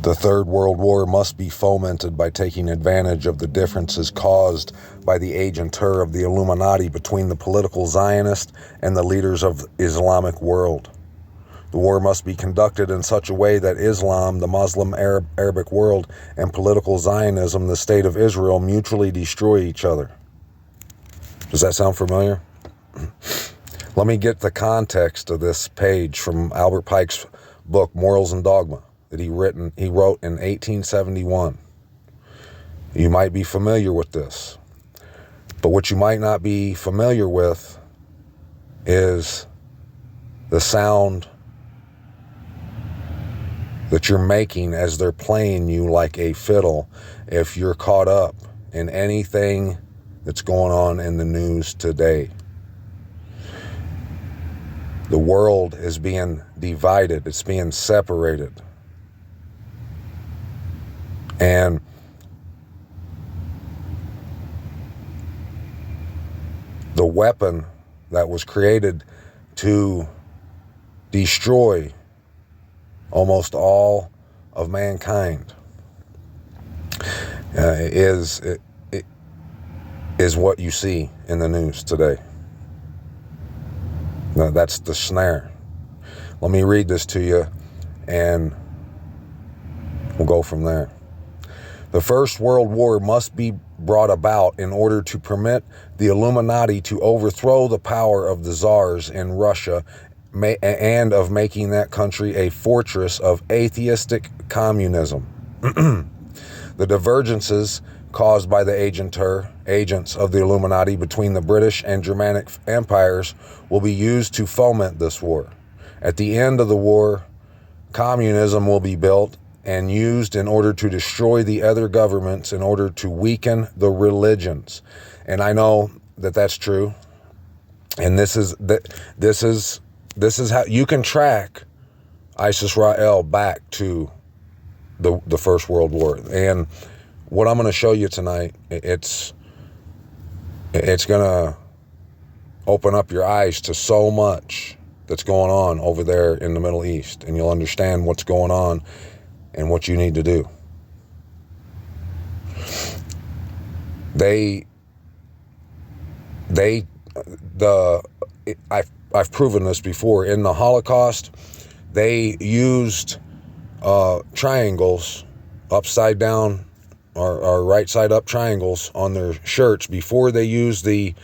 The Third World War must be fomented by taking advantage of the differences caused by the agentur of the Illuminati between the political Zionist and the leaders of the Islamic world. The war must be conducted in such a way that Islam, the Muslim Arabic world, and political Zionism, the state of Israel, mutually destroy each other. Does that sound familiar? Let me get the context of this page from Albert Pike's book, Morals and Dogma, that he wrote in 1871. You might be familiar with this, but what you might not be familiar with is the sound that you're making as they're playing you like a fiddle if you're caught up in anything that's going on in the news today. The world is being divided. It's being separated. And the weapon that was created to destroy almost all of mankind is what you see in the news today. Now, that's the snare. Let me read this to you, and we'll go from there. The First World War must be brought about in order to permit the Illuminati to overthrow the power of the czars in Russia and of making that country a fortress of atheistic communism. The divergences caused by the agents of the Illuminati between the British and Germanic empires will be used to foment this war. At the end of the war, communism will be built and used in order to destroy the other governments in order to weaken the religions. And I know that that's true. And this is how you can track ISIS-Rael back to the First World War. And what I'm going to show you tonight, it's going to open up your eyes to so much that's going on over there in the Middle East, and you'll understand what's going on and what you need to do. I've proven this before. In the Holocaust, they used triangles, upside down or right side up triangles on their shirts. Before they used the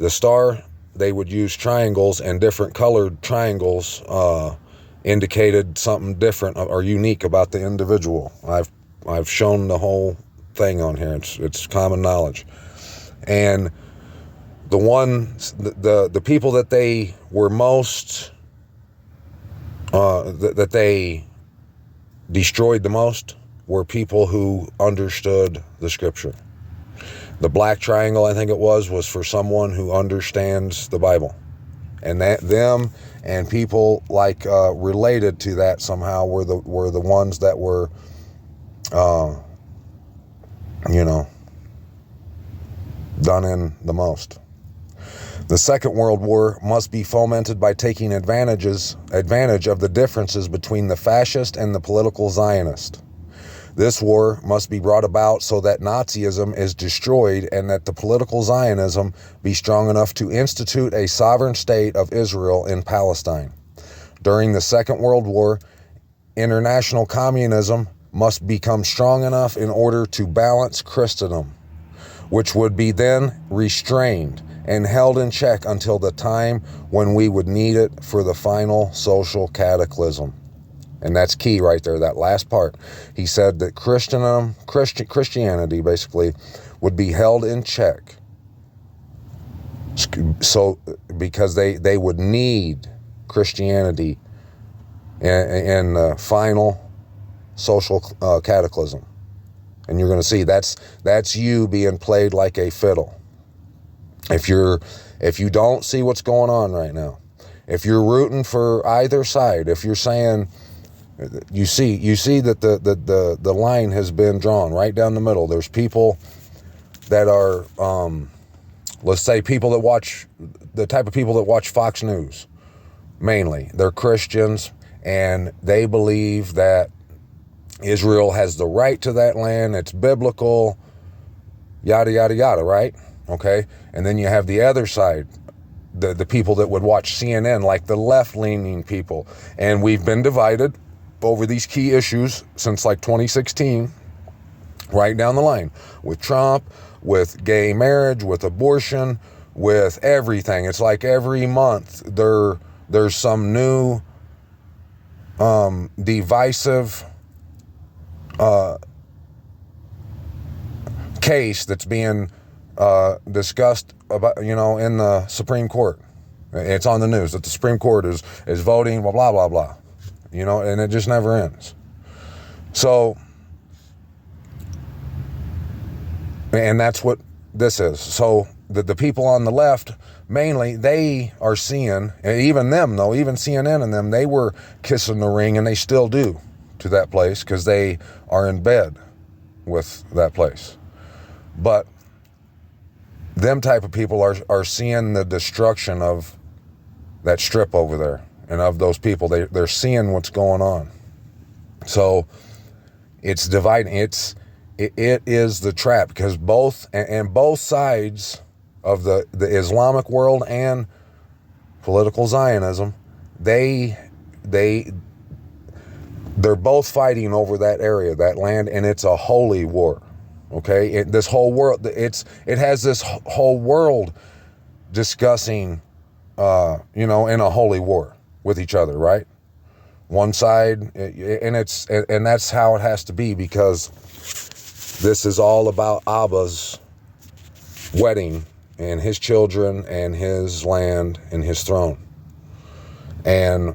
star, they would use triangles, and different colored triangles indicated something different or unique about the individual. I've shown the whole thing on here. It's common knowledge. And the people that they were most that they destroyed the most were people who understood the scripture. The black triangle, I think it was for someone who understands the Bible. And that them and people like related to that somehow were the ones that were done in the most. The Second World War must be fomented by taking advantage of the differences between the fascist and the political Zionist. This war must be brought about so that Nazism is destroyed and that the political Zionism be strong enough to institute a sovereign state of Israel in Palestine. During the Second World War, international communism must become strong enough in order to balance Christendom, which would be then restrained and held in check until the time when we would need it for the final social cataclysm. And that's key right there, that last part. He said that Christianity basically would be held in check. So, because they would need Christianity in the final social cataclysm. And you're going to see that's you being played like a fiddle. If you don't see what's going on right now, if you're rooting for either side, if you're saying, you see that the line has been drawn right down the middle. There's people that are, let's say people that watch, the type of people that watch Fox News, mainly. They're Christians, and they believe that Israel has the right to that land. It's biblical, yada, yada, yada, right? Okay. And then you have the other side, the people that would watch CNN, like the left-leaning people. And we've been divided over these key issues since like 2016, right down the line, with Trump, with gay marriage, with abortion, with everything. It's like every month there's some new divisive case that's being discussed about, in the Supreme Court. It's on the news that the Supreme Court is voting, blah, blah, blah, blah, and it just never ends. So, and that's what this is. So the people on the left, mainly, they are seeing, and even them though, even CNN and them, they were kissing the ring, and they still do, to that place, because they are in bed with that place. But them type of people are seeing the destruction of that strip over there and of those people. They're seeing what's going on. So it's dividing. It is the trap, because both sides of the Islamic world and political Zionism, they're both fighting over that area, that land, and it's a holy war. Okay, this whole world, it has this whole world discussing, in a holy war with each other, right? One side, and that's how it has to be, because this is all about Abba's wedding and his children and his land and his throne. And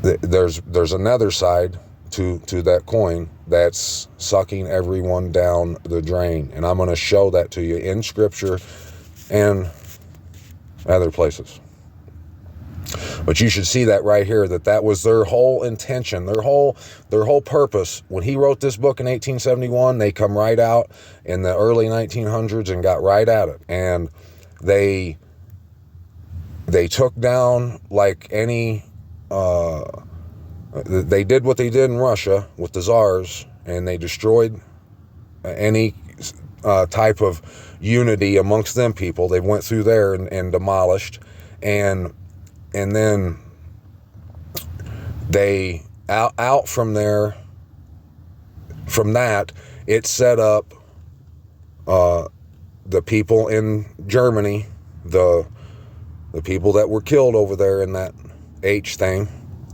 there's another side to that coin that's sucking everyone down the drain. And I'm going to show that to you in Scripture and other places. But you should see that right here, that was their whole intention, their whole purpose. When he wrote this book in 1871, they come right out in the early 1900s and got right at it. And they took down, like any... they did what they did in Russia with the czars, and they destroyed any type of unity amongst them people. They went through there and demolished, and then they out from there. From that, it set up the people in Germany, the people that were killed over there in that H thing.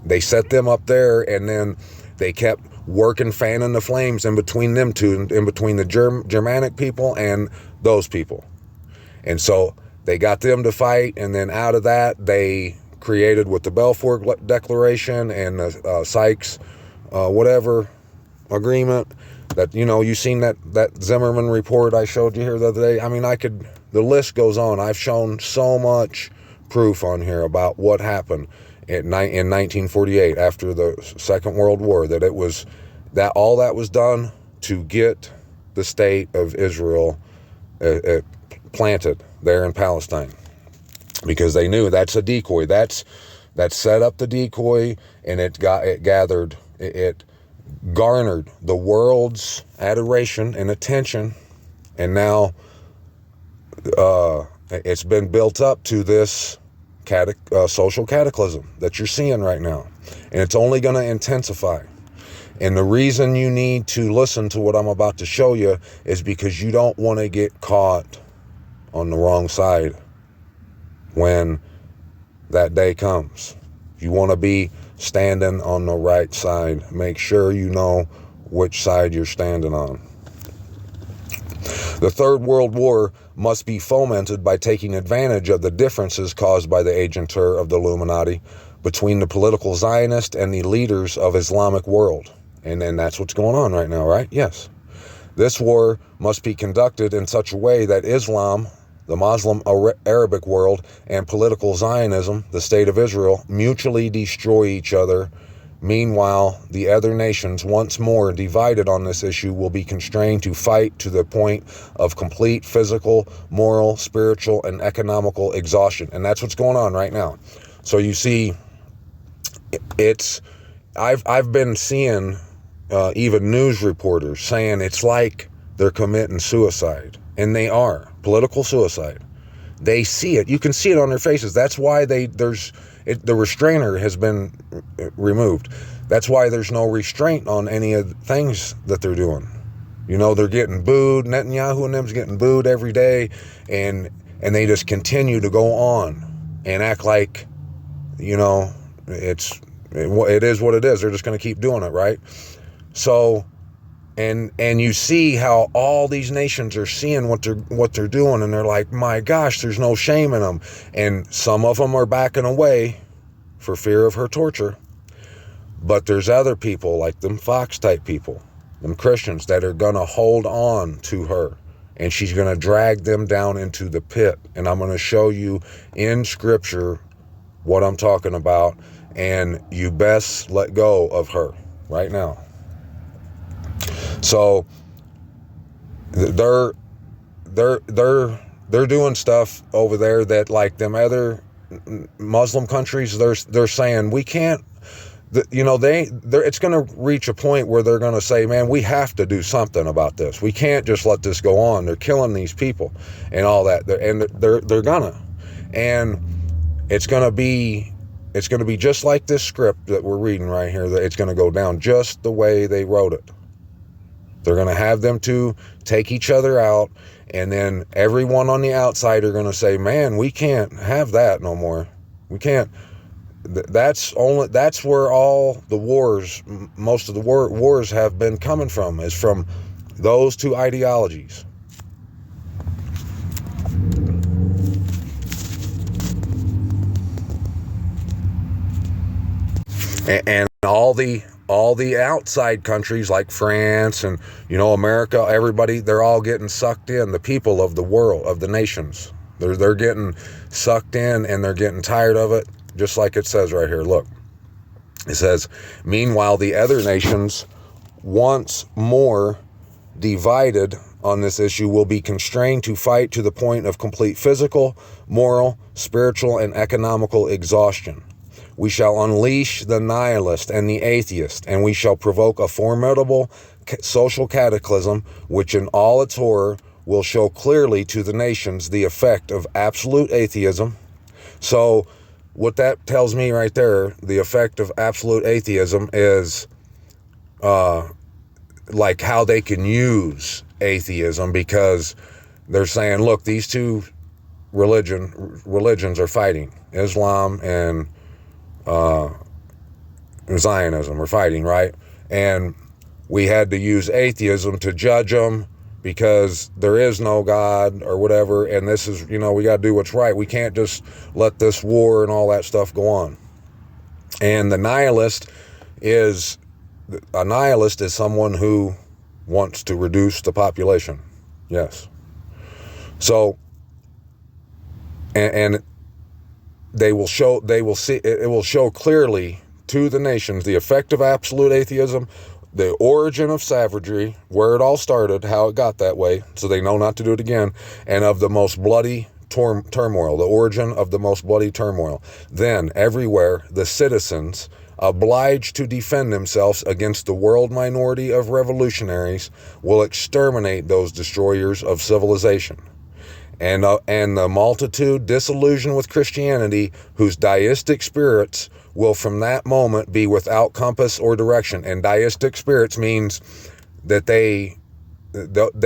They set them up there, and then they kept working, fanning the flames in between them two, in between the Germanic people and those people. And so they got them to fight, and then out of that, they created with the Balfour Declaration and the Sykes whatever agreement, that, you seen that Zimmerman report I showed you here the other day. I mean, the list goes on. I've shown so much proof on here about what happened in 1948 after the Second World War, that all that was done to get the state of Israel planted there in Palestine, because they knew that's a decoy. That set up the decoy, and it garnered the world's adoration and attention, and now it's been built up to this social cataclysm that you're seeing right now, and it's only going to intensify. And the reason you need to listen to what I'm about to show you is because you don't want to get caught on the wrong side when that day comes. You want to be standing on the right side. Make sure you know which side you're standing on. The Third World War must be fomented by taking advantage of the differences caused by the agentur of the Illuminati between the political Zionist and the leaders of Islamic world. And that's what's going on right now, right? Yes. This war must be conducted in such a way that Islam, the Muslim Arabic world, and political Zionism, the state of Israel, mutually destroy each other. Meanwhile, the other nations, once more divided on this issue, will be constrained to fight to the point of complete physical, moral, spiritual, and economical exhaustion. And that's what's going on right now. So you see, it's I've been seeing even news reporters saying it's like they're committing suicide, and they are political suicide. They see it. You can see it on their faces. That's why the restrainer has been removed. That's why there's no restraint on any of the things that they're doing. You know, they're getting booed. Netanyahu and them's getting booed every day, and they just continue to go on and act like, you know, it is what it is. They're just going to keep doing it, right? So, and you see how all these nations are seeing what they're doing, and they're like, my gosh, there's no shame in them. And some of them are backing away for fear of her torture. But there's other people, like them Fox type people, them Christians, that are going to hold on to her, and she's going to drag them down into the pit. And I'm going to show you in Scripture what I'm talking about, and you best let go of her right now. So they're doing stuff over there that, like them other Muslim countries, they're saying we can't. You know, it's going to reach a point where they're going to say, man, we have to do something about this. We can't just let this go on. They're killing these people and all that. And they're gonna. And it's going to be just like this script that we're reading right here. That it's going to go down just the way they wrote it. They're going to have them two take each other out, and then everyone on the outside are going to say, man, we can't have that no more. We can't. That's where all the wars, most of the wars have been coming from, is from those two ideologies. And all the outside countries like France and, you know, America, everybody, they're all getting sucked in. The people of the world, of the nations, they're getting sucked in, and they're getting tired of it. Just like it says right here. Look, it says, meanwhile, the other nations, once more divided on this issue, will be constrained to fight to the point of complete physical, moral, spiritual, and economical exhaustion. We shall unleash the nihilist and the atheist, and we shall provoke a formidable social cataclysm, which in all its horror will show clearly to the nations the effect of absolute atheism. So what that tells me right there, the effect of absolute atheism is like how they can use atheism, because they're saying, look, these two religions are fighting. Islam and Zionism are fighting, right? And we had to use atheism to judge them because there is no God or whatever, and this is, you know, we got to do what's right. We can't just let this war and all that stuff go on. And a nihilist is someone who wants to reduce the population. Yes. So, and it will show clearly to the nations the effect of absolute atheism, the origin of savagery, where it all started, how it got that way, so they know not to do it again, and of the most bloody turmoil, the origin of the most bloody turmoil. Then, everywhere, the citizens, obliged to defend themselves against the world minority of revolutionaries, will exterminate those destroyers of civilization. And the multitude disillusioned with Christianity, whose deistic spirits will from that moment be without compass or direction. And deistic spirits means that they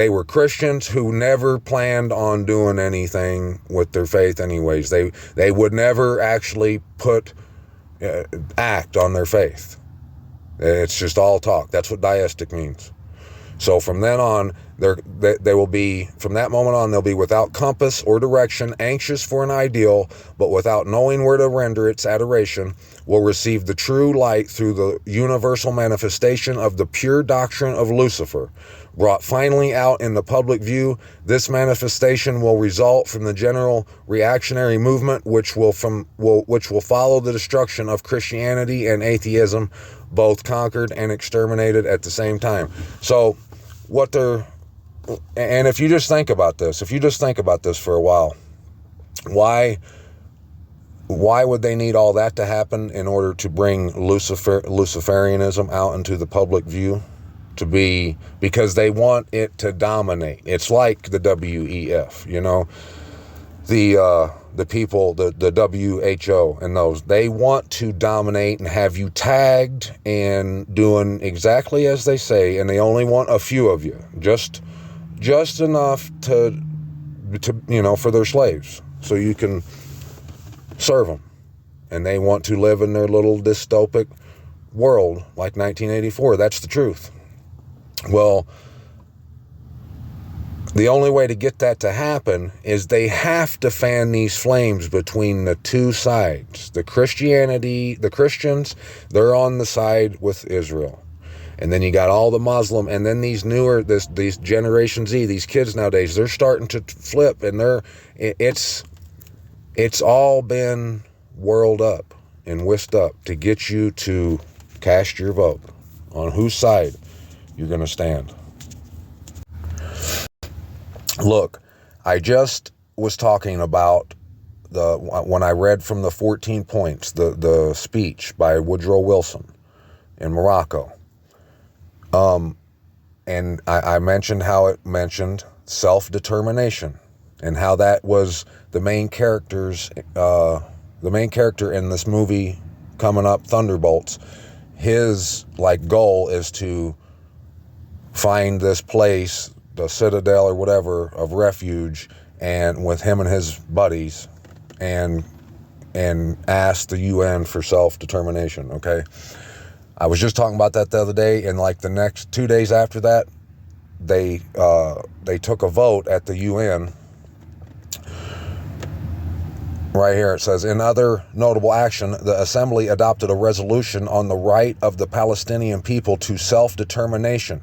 were Christians who never planned on doing anything with their faith anyways. They would never actually act on their faith. It's just all talk. That's what deistic means. So from then on, they will be, from that moment on, they'll be without compass or direction, anxious for an ideal, but without knowing where to render its adoration, will receive the true light through the universal manifestation of the pure doctrine of Lucifer. Brought finally out in the public view, this manifestation will result from the general reactionary movement, which will follow the destruction of Christianity and atheism, both conquered and exterminated at the same time. So, and if you just think about this for a while, why Why would they need all that to happen in order to bring Luciferianism out into the public view? Because they want it to dominate. It's like the WEF, the people, the WHO and those, they want to dominate and have you tagged and doing exactly as they say, and they only want a few of you, just enough to for their slaves, so you can serve them. And they want to live in their little dystopic world like 1984. That's the truth. Well, the only way to get that to happen is they have to fan these flames between the two sides. The Christians, they're on the side with Israel. And then you got all the Muslim, and then these Generation Z, these kids nowadays, they're starting to flip, and it's all been whirled up and whisked up to get you to cast your vote on whose side you're going to stand. Look, I just was talking about when I read from the 14 points, the speech by Woodrow Wilson in Morocco. And I mentioned how it mentioned self-determination and how that was the main character in this movie coming up, Thunderbolts. His goal is to find this place, the Citadel or whatever, of refuge, and with him and his buddies, and ask the UN for self-determination. Okay, I was just talking about that the other day, and the next 2 days after that, they took a vote at the UN. Right here it says, in other notable action, the Assembly adopted a resolution on the right of the Palestinian people to self-determination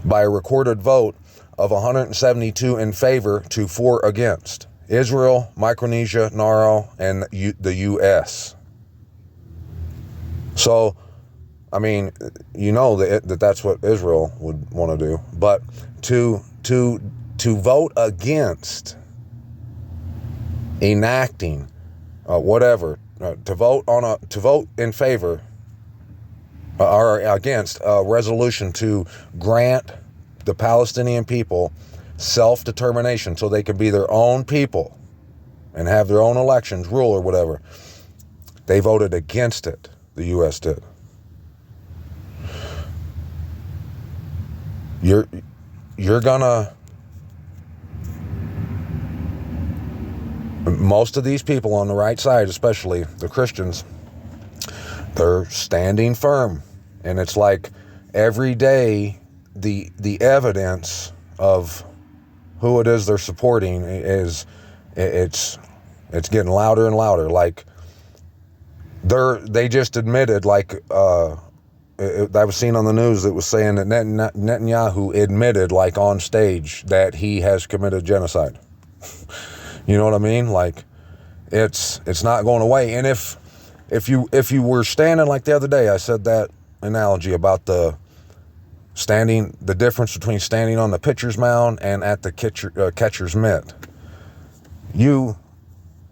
by a recorded vote of 172 in favor to 4 against. Israel, Micronesia, Nauru, and the U.S. So, I mean, that's what Israel would want to do. But to vote against enacting to vote in favor or against a resolution to grant the Palestinian people self-determination so they could be their own people and have their own elections, rule or whatever. They voted against it. The U.S. did. You're gonna... Most of these people on the right side, especially the Christians, they're standing firm. And it's like every day the evidence of who it is they're supporting it's getting louder and louder. They just admitted, I was seeing on the news that was saying that Netanyahu admitted on stage that he has committed genocide. You know what I mean? It's not going away. And if you were standing like the other day, I said that analogy about the difference between standing on the pitcher's mound and at the catcher's mitt.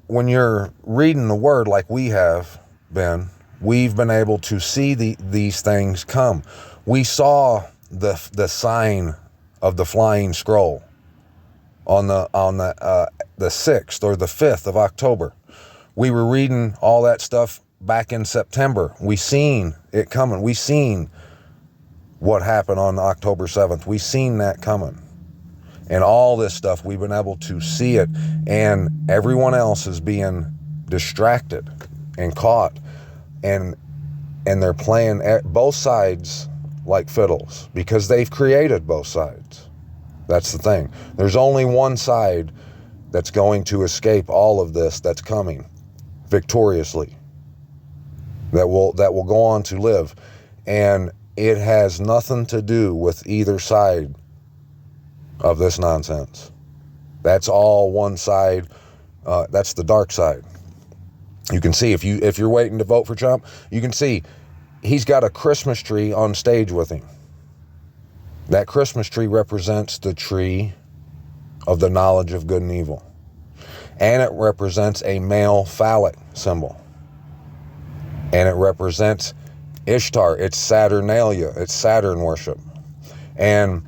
When you're reading the word like we have been, we've been able to see these things come. We saw the sign of the flying scroll on the 6th or the 5th of October. We were reading all that stuff back in September. We seen it coming. We seen what happened on October 7th. We seen that coming. And all this stuff, we've been able to see it. And everyone else is being distracted and caught. And they're playing both sides like fiddles because they've created both sides. That's the thing. There's only one side that's going to escape all of this that's coming victoriously, that will go on to live. And it has nothing to do with either side of this nonsense. That's all one side. That's the dark side. You can see if you're waiting to vote for Trump, you can see he's got a Christmas tree on stage with him. That Christmas tree represents the tree of the knowledge of good and evil. And it represents a male phallic symbol. And it represents Ishtar. It's Saturnalia. It's Saturn worship. And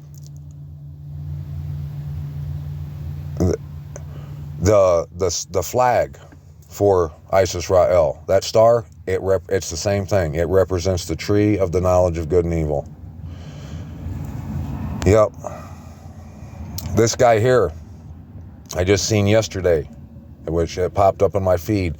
the flag for Isis Ra'el, that star, it's the same thing. It represents the tree of the knowledge of good and evil. Yep. This guy here, I just seen yesterday, which it popped up in my feed.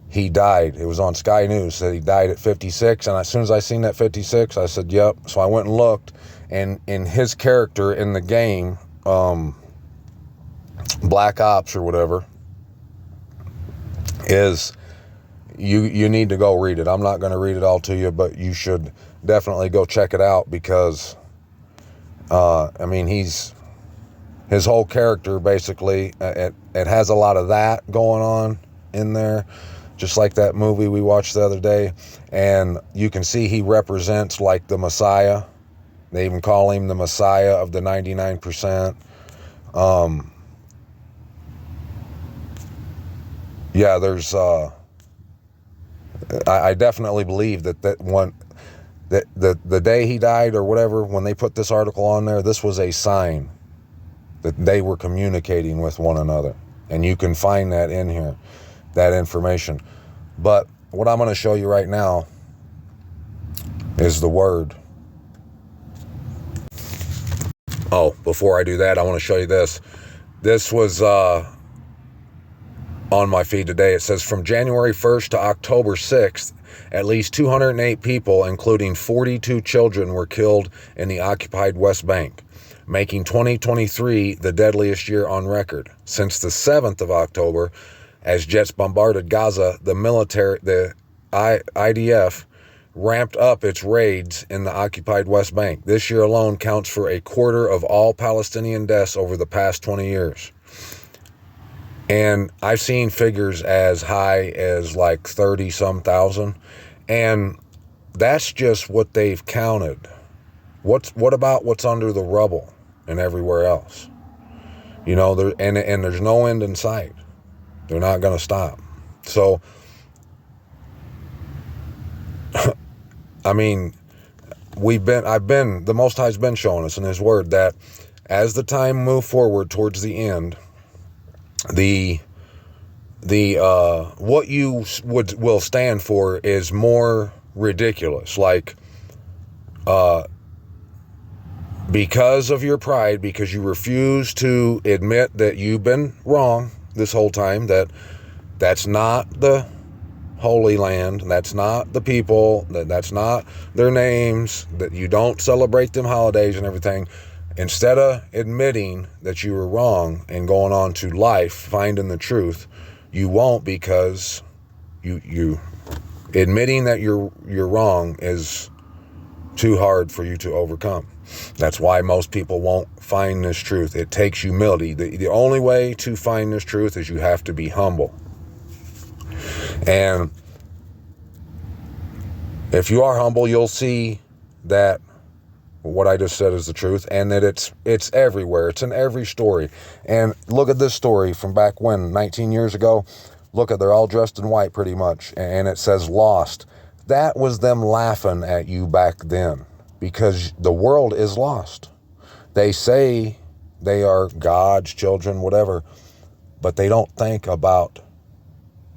He died. It was on Sky News. Said he died at 56. And as soon as I seen that 56, I said, yep. So I went and looked. And in his character in the game, Black Ops or whatever, is you need to go read it. I'm not going to read it all to you, but you should definitely go check it out, because I mean, his whole character basically, it has a lot of that going on in there, just like that movie we watched the other day. And you can see he represents like the Messiah. They even call him the Messiah of the 99%. Yeah, there's I definitely believe that the day he died or whatever, when they put this article on there, this was a sign that they were communicating with one another. And you can find that in here, that information. But what I'm going to show you right now is the word. Oh, before I do that, I want to show you this. This was on my feed today. It says from January 1st to October 6th, at least 208 people, including 42 children, were killed in the occupied West Bank, making 2023 the deadliest year on record. Since the 7th of October, as jets bombarded Gaza, the IDF ramped up its raids in the occupied West Bank. This year alone counts for a quarter of all Palestinian deaths over the past 20 years. And I've seen figures as high as like 30-some thousand. And that's just what they've counted. What about what's under the rubble and everywhere else? You know, and there's no end in sight. They're not going to stop. So, I mean, the Most High's been showing us in His Word that as the time moved forward towards the end, what you will stand for is more ridiculous. Like, because of your pride, because you refuse to admit that you've been wrong this whole time, that's not the Holy Land, that's not the people, that's not their names, that you don't celebrate them holidays and everything. Instead of admitting that you were wrong and going on to life, finding the truth, you won't, because you admitting that you're wrong is too hard for you to overcome. That's why most people won't find this truth. It takes humility. The only way to find this truth is you have to be humble. And if you are humble, you'll see that what I just said is the truth, and that it's everywhere. It's in every story. And look at this story from back when, 19 years ago. Look at, they're all dressed in white pretty much, and it says lost. That was them laughing at you back then, because the world is lost. They say they are God's children, whatever, but they don't think about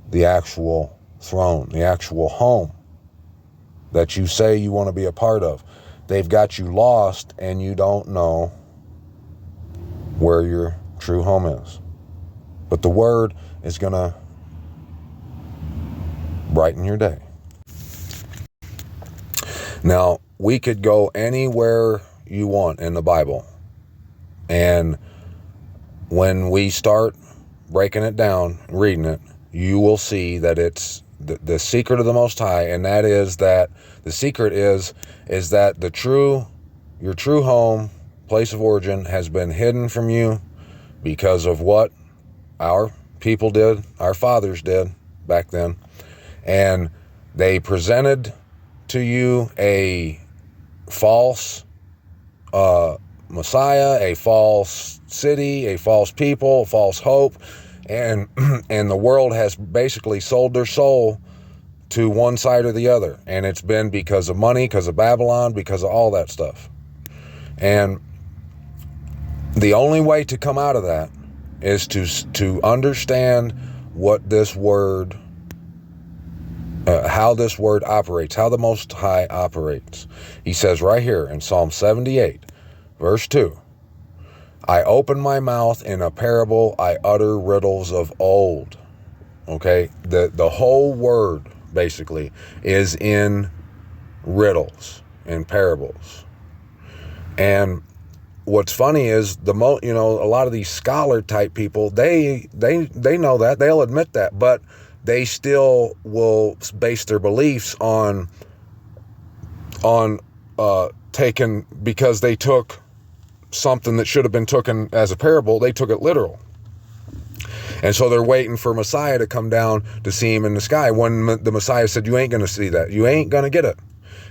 the actual throne, the actual home that you say you want to be a part of. They've got you lost, and you don't know where your true home is. But the Word is going to brighten your day. Now, we could go anywhere you want in the Bible. And when we start breaking it down, reading it, you will see that it's the secret of the Most High, and that is that the secret is that your true home, place of origin, has been hidden from you because of what our people did, our fathers did back then. And they presented to you a false Messiah, a false city, a false people, a false hope. And and the world has basically sold their soul to one side or the other. And it's been because of money, because of Babylon, because of all that stuff. And the only way to come out of that is to understand what this word, how this word operates, how the Most High operates. He says right here in Psalm 78, verse 2, I open my mouth in a parable, I utter riddles of old. Okay, the whole word basically is in riddles, in parables. And what's funny is a lot of these scholar type people, they know that, they'll admit that, but they still will base their beliefs on taken, because they took something that should have been taken as a parable, they took it literal. And so they're waiting for Messiah to come down to see him in the sky, when the Messiah said, you ain't going to see that. You ain't going to get it.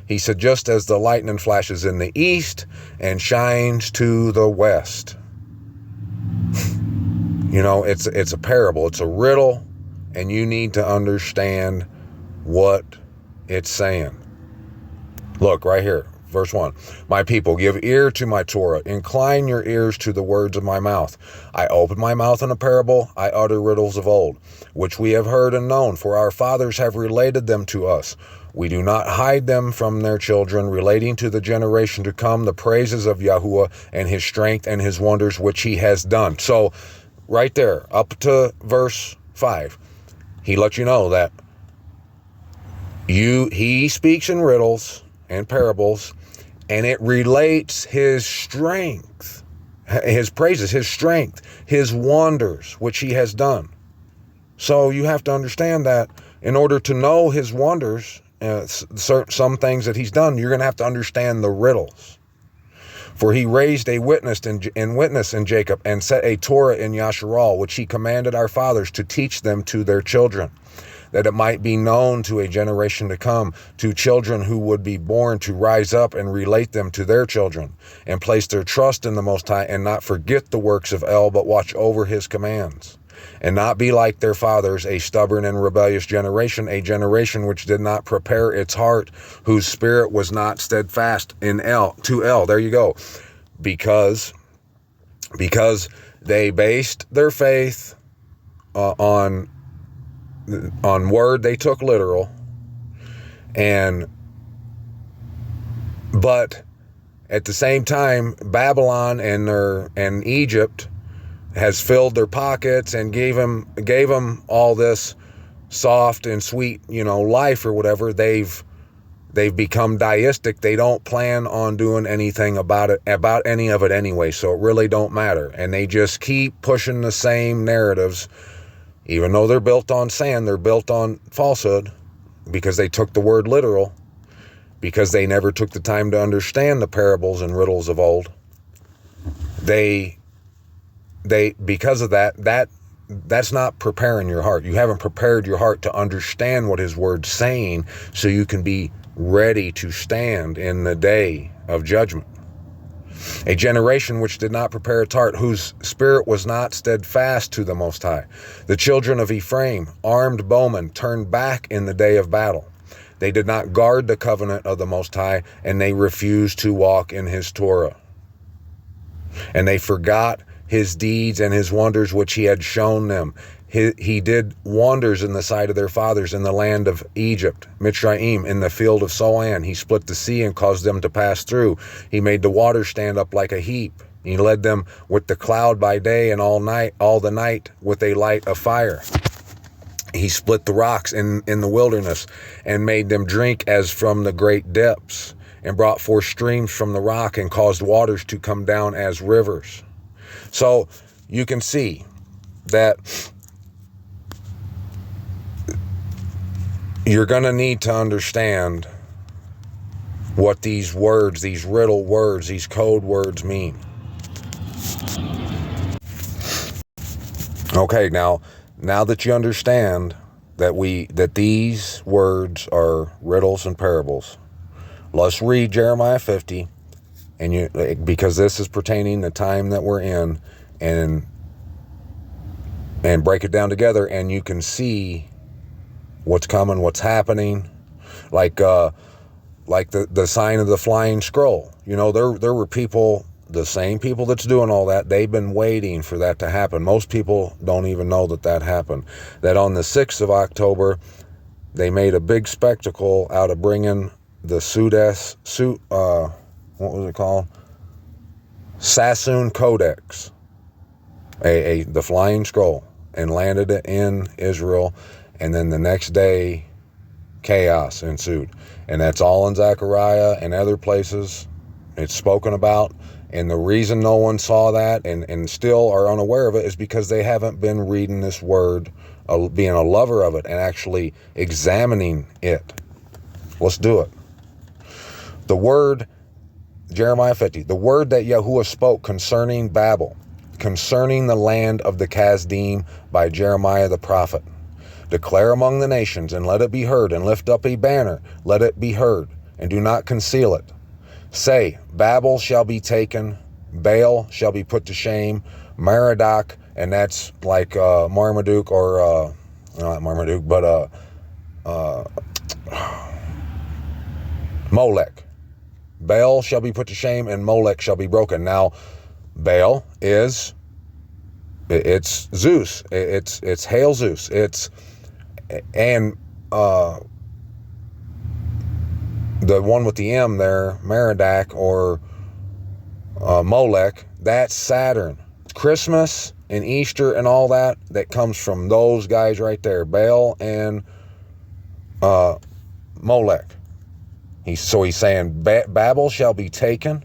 He said, just as the lightning flashes in the east and shines to the west. It's a parable. It's a riddle, and you need to understand what it's saying. Look, right here. Verse 1, my people, give ear to my Torah. Incline your ears to the words of my mouth. I open my mouth in a parable. I utter riddles of old, which we have heard and known, for our fathers have related them to us. We do not hide them from their children, relating to the generation to come the praises of Yahuwah and his strength and his wonders, which he has done. So right there, up to verse 5, he lets you know that he speaks in riddles and parables, and it relates his strength, his praises, his strength, his wonders, which he has done. So you have to understand that in order to know his wonders, some things that he's done, you're going to have to understand the riddles. For he raised a witness in Jacob, and set a Torah in Yasharal, which he commanded our fathers to teach them to their children, that it might be known to a generation to come, to children who would be born, to rise up and relate them to their children, and place their trust in the Most High, and not forget the works of El, but watch over his commands, and not be like their fathers, a stubborn and rebellious generation, a generation which did not prepare its heart, whose spirit was not steadfast to El. There you go. Because they based their faith on word they took literal, but at the same time, Babylon and Egypt has filled their pockets and gave them all this soft and sweet, life or whatever. They've become deistic. They don't plan on doing anything about any of it anyway, so it really don't matter. And they just keep pushing the same narratives. Even though they're built on sand, they're built on falsehood, because they took the word literal, because they never took the time to understand the parables and riddles of old. Because of that's not preparing your heart. You haven't prepared your heart to understand what his word's saying, so you can be ready to stand in the day of judgment. A generation which did not prepare its heart, whose spirit was not steadfast to the Most High. The children of Ephraim, armed bowmen, turned back in the day of battle. They did not guard the covenant of the Most High, and they refused to walk in his Torah. And they forgot his deeds and his wonders which he had shown them. He did wonders in the sight of their fathers in the land of Egypt, Mitzrayim, in the field of Soan. He split the sea and caused them to pass through. He made the water stand up like a heap. He led them with the cloud by day, and all the night with a light of fire. He split the rocks in the wilderness and made them drink as from the great depths, and brought forth streams from the rock, and caused waters to come down as rivers. So you can see that you're going to need to understand what these words, these riddle words, these code words mean. Okay, now that you understand that these words are riddles and parables, let's read Jeremiah 50, because this is pertaining to the time that we're in, and and break it down together, and you can see what's coming, what's happening, like the sign of the flying scroll. You know, there were people, the same people that's doing all that, they've been waiting for that to happen. Most people don't even know that happened. That on the 6th of October, they made a big spectacle out of bringing the what was it called? Sassoon Codex, the flying scroll, and landed it in Israel. And then the next day, chaos ensued. And that's all in Zechariah and other places it's spoken about. And the reason no one saw that and still are unaware of it is because they haven't been reading this word, being a lover of it, and actually examining it. Let's do it. The word, Jeremiah 50, the word that Yahuwah spoke concerning Babel, concerning the land of the Kasdim by Jeremiah the prophet. Declare among the nations, and let it be heard, and lift up a banner, let it be heard, and do not conceal it. Say, Babel shall be taken, Baal shall be put to shame, Merodach, and that's like Marmaduke, or not Marmaduke, but Molech. Baal shall be put to shame, and Molech shall be broken. Now, Baal it's Zeus. It's Hail Zeus. And the one with the M there, Merodach, or Molech, that's Saturn. Christmas and Easter and all that comes from those guys right there, Baal and Molech. He's saying Babel shall be taken,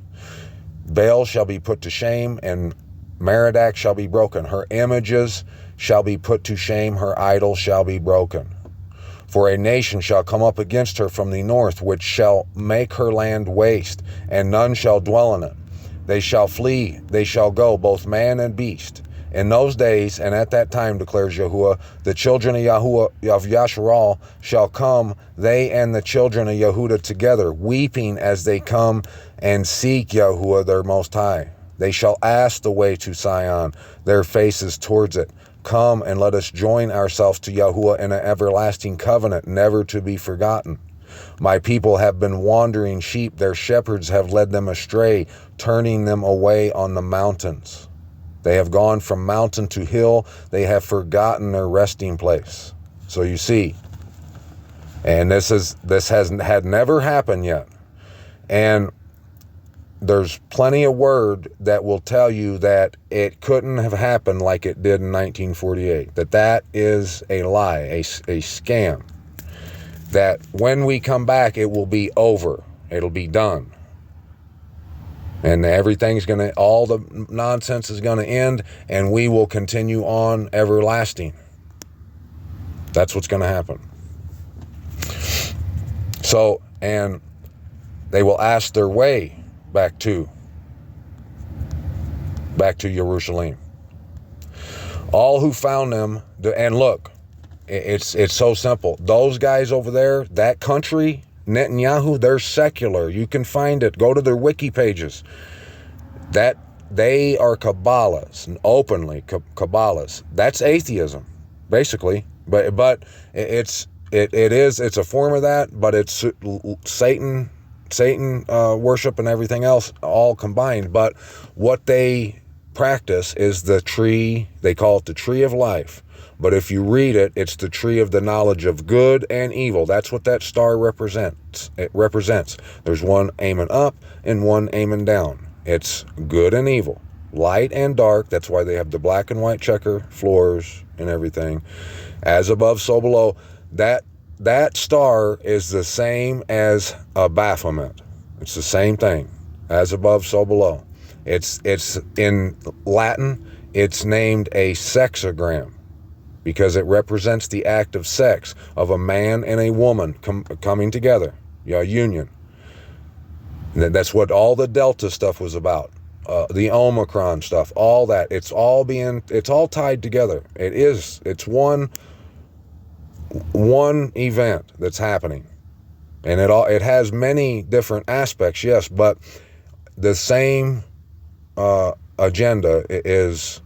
Baal shall be put to shame, and Merodach shall be broken. Her images shall be put to shame, her idol shall be broken. For a nation shall come up against her from the north, which shall make her land waste, and none shall dwell in it. They shall flee, they shall go, both man and beast. In those days and at that time, declares Yahuwah, the children of Yasharal shall come, they and the children of Yehuda together, weeping as they come and seek Yahuwah their Most High. They shall ask the way to Sion, their faces towards it. Come and let us join ourselves to Yahuwah in an everlasting covenant, never to be forgotten. My people have been wandering sheep, their shepherds have led them astray, turning them away on the mountains. They have gone from mountain to hill, they have forgotten their resting place. So you see, and this had never happened yet. And there's plenty of word that will tell you that it couldn't have happened like it did in 1948. That is a lie, a scam. That when we come back, it will be over. It'll be done. And all the nonsense is going to end, and we will continue on everlasting. That's what's going to happen. So, and they will ask their way back to Jerusalem. All who found them, and look, it's so simple. Those guys over there, that country, Netanyahu, they're secular. You can find it. Go to their wiki pages. That they are Kabbalists, and openly Kabbalists. That's atheism, basically. But it's a form of that. But it's Satan worship and everything else all combined. But what they practice is the tree. They call it the tree of life. But if you read it, it's the tree of the knowledge of good and evil. That's what that star represents. It represents. There's one aiming up and one aiming down. It's good and evil, light and dark. That's why they have the black and white checker floors and everything. As above, so below. That star is the same as a Baphomet. It's the same thing. As above, so below. It's in Latin, it's named a sexagram, because it represents the act of sex of a man and a woman coming together, a union. And that's what all the Delta stuff was about, the Omicron stuff, all that. It's all tied together. It's one event that's happening, and it has many different aspects, yes, but the same agenda is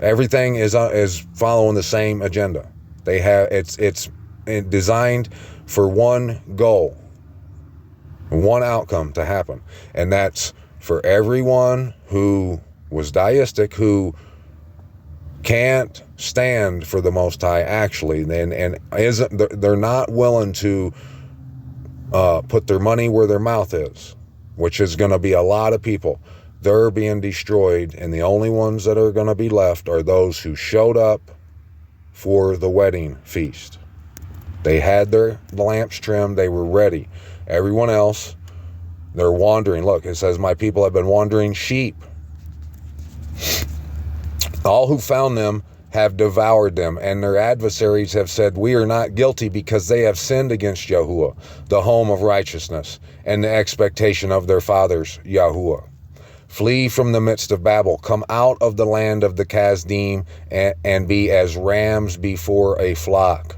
Everything is following the same agenda. They have it's designed for one goal, one outcome to happen, and that's for everyone who was deistic, who can't stand for the Most High actually, and they're not willing to put their money where their mouth is, which is going to be a lot of people. They're being destroyed, and the only ones that are going to be left are those who showed up for the wedding feast. They had their lamps trimmed. They were ready. Everyone else, they're wandering. Look, it says, my people have been wandering sheep. All who found them have devoured them, and their adversaries have said, we are not guilty, because they have sinned against Yahuwah, the home of righteousness, and the expectation of their fathers, Yahuwah. Flee from the midst of Babel. Come out of the land of the Kasdim, and be as rams before a flock.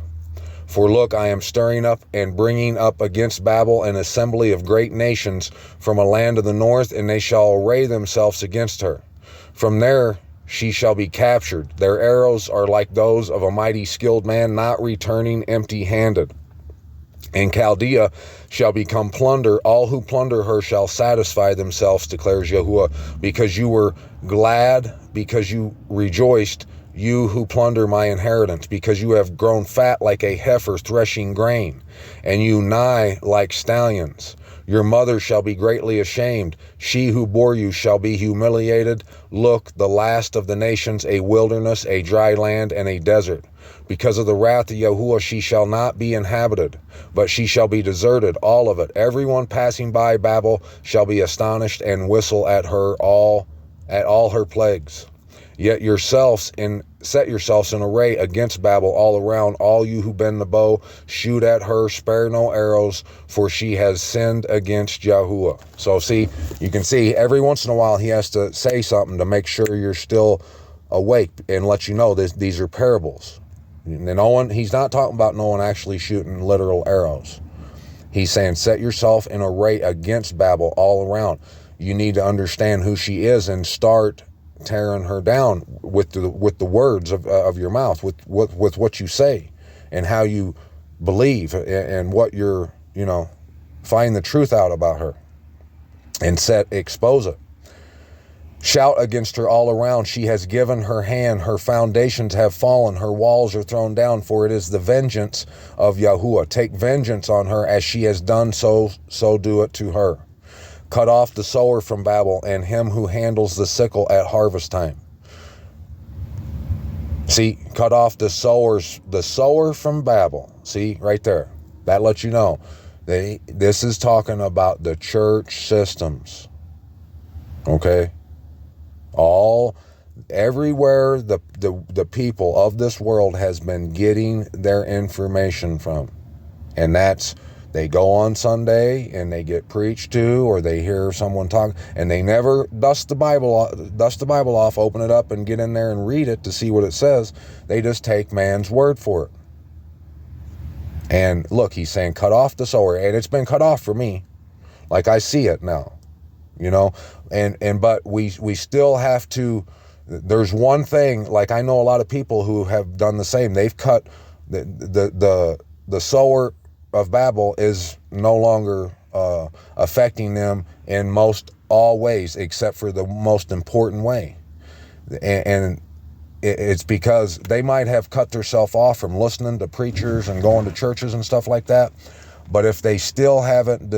For look, I am stirring up and bringing up against Babel an assembly of great nations from a land of the north, and they shall array themselves against her. From there she shall be captured. Their arrows are like those of a mighty skilled man, not returning empty-handed. And Chaldea shall become plunder. All who plunder her shall satisfy themselves, declares Yahuwah, because you were glad, because you rejoiced, you who plunder my inheritance, because you have grown fat like a heifer threshing grain, and you nigh like stallions. Your mother shall be greatly ashamed. She who bore you shall be humiliated. Look, the last of the nations, a wilderness, a dry land, and a desert. Because of the wrath of Yahuwah, she shall not be inhabited, but she shall be deserted, all of it. Everyone passing by Babel shall be astonished and whistle at all her plagues. Yet set yourselves in array against Babel all around, all you who bend the bow, shoot at her, spare no arrows, for she has sinned against Yahuwah. So see, you can see every once in a while he has to say something to make sure you're still awake and let you know these are parables. And he's not talking about no one actually shooting literal arrows. He's saying set yourself in array against Babel all around. You need to understand who she is and start tearing her down with the words of your mouth, with what you say and how you believe and what you're, find the truth out about her and expose it. Shout against her all around. She has given her hand. Her foundations have fallen. Her walls are thrown down, for it is the vengeance of Yahuwah. Take vengeance on her as she has done, so do it to her. Cut off the sower from Babel and him who handles the sickle at harvest time. See, cut off the sower from Babel. See, right there. That lets you know. This is talking about the church systems. Okay? Everywhere the people of this world has been getting their information from. And that's, they go on Sunday and they get preached to, or they hear someone talk, and they never dust the Bible off, open it up and get in there and read it to see what it says. They just take man's word for it. And look, he's saying cut off the sower, and it's been cut off for me. Like I see it now, but we still have to. There's one thing, like I know a lot of people who have done the same. They've cut the sower of Babel is no longer affecting them in most all ways, except for the most important way. And it's because they might have cut themselves off from listening to preachers and going to churches and stuff like that. But if they still haven't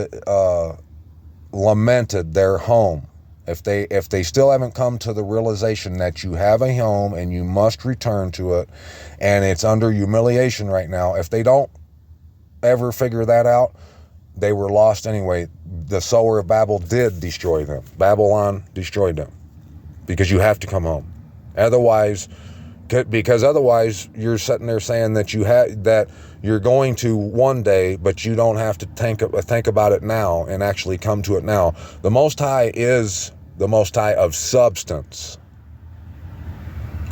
lamented their home, if they still haven't come to the realization that you have a home and you must return to it, and it's under humiliation right now, if they don't ever figure that out, they were lost anyway. The sower of Babel did destroy them. Babylon destroyed them, because you have to come home. Otherwise you're sitting there saying that you're going to one day, but you don't have to think about it now and actually come to it now. The Most High is the Most High of substance.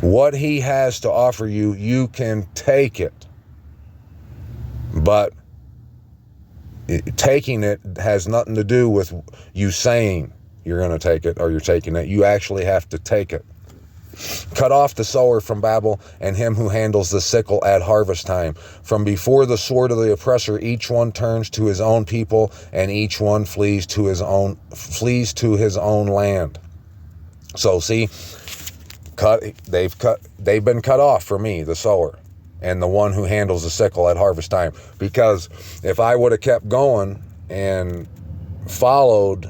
What he has to offer you, you can take it. But taking it has nothing to do with you saying you're going to take it or you're taking it. You actually have to take it. Cut off the sower from Babel and him who handles the sickle at harvest time. From before the sword of the oppressor, each one turns to his own people, and each one flees to his own land. So see, they've been cut off for me, the sower, and the one who handles the sickle at harvest time. Because if I would have kept going and followed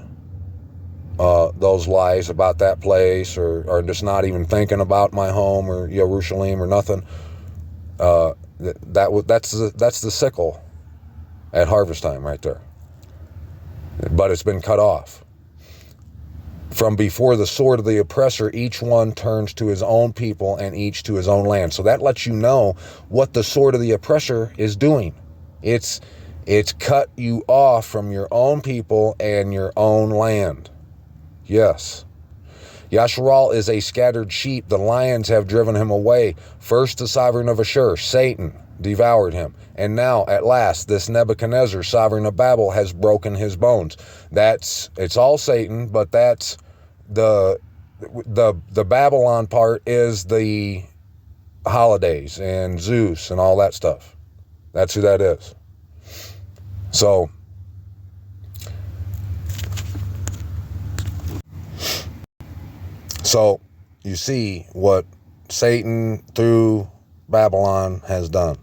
those lies about that place, or just not even thinking about my home or Jerusalem or nothing, that's the sickle at harvest time right there. But it's been cut off. From before the sword of the oppressor, each one turns to his own people and each to his own land. So that lets you know what the sword of the oppressor is doing. It's cut you off from your own people and your own land. Yes. Yasharal is a scattered sheep. The lions have driven him away. First the sovereign of Ashur, Satan, devoured him. And now, at last, this Nebuchadnezzar, sovereign of Babel, has broken his bones. It's all Satan, but that's the Babylon part is the holidays and Zeus and all that stuff. That's who that is. So you see what Satan through Babylon has done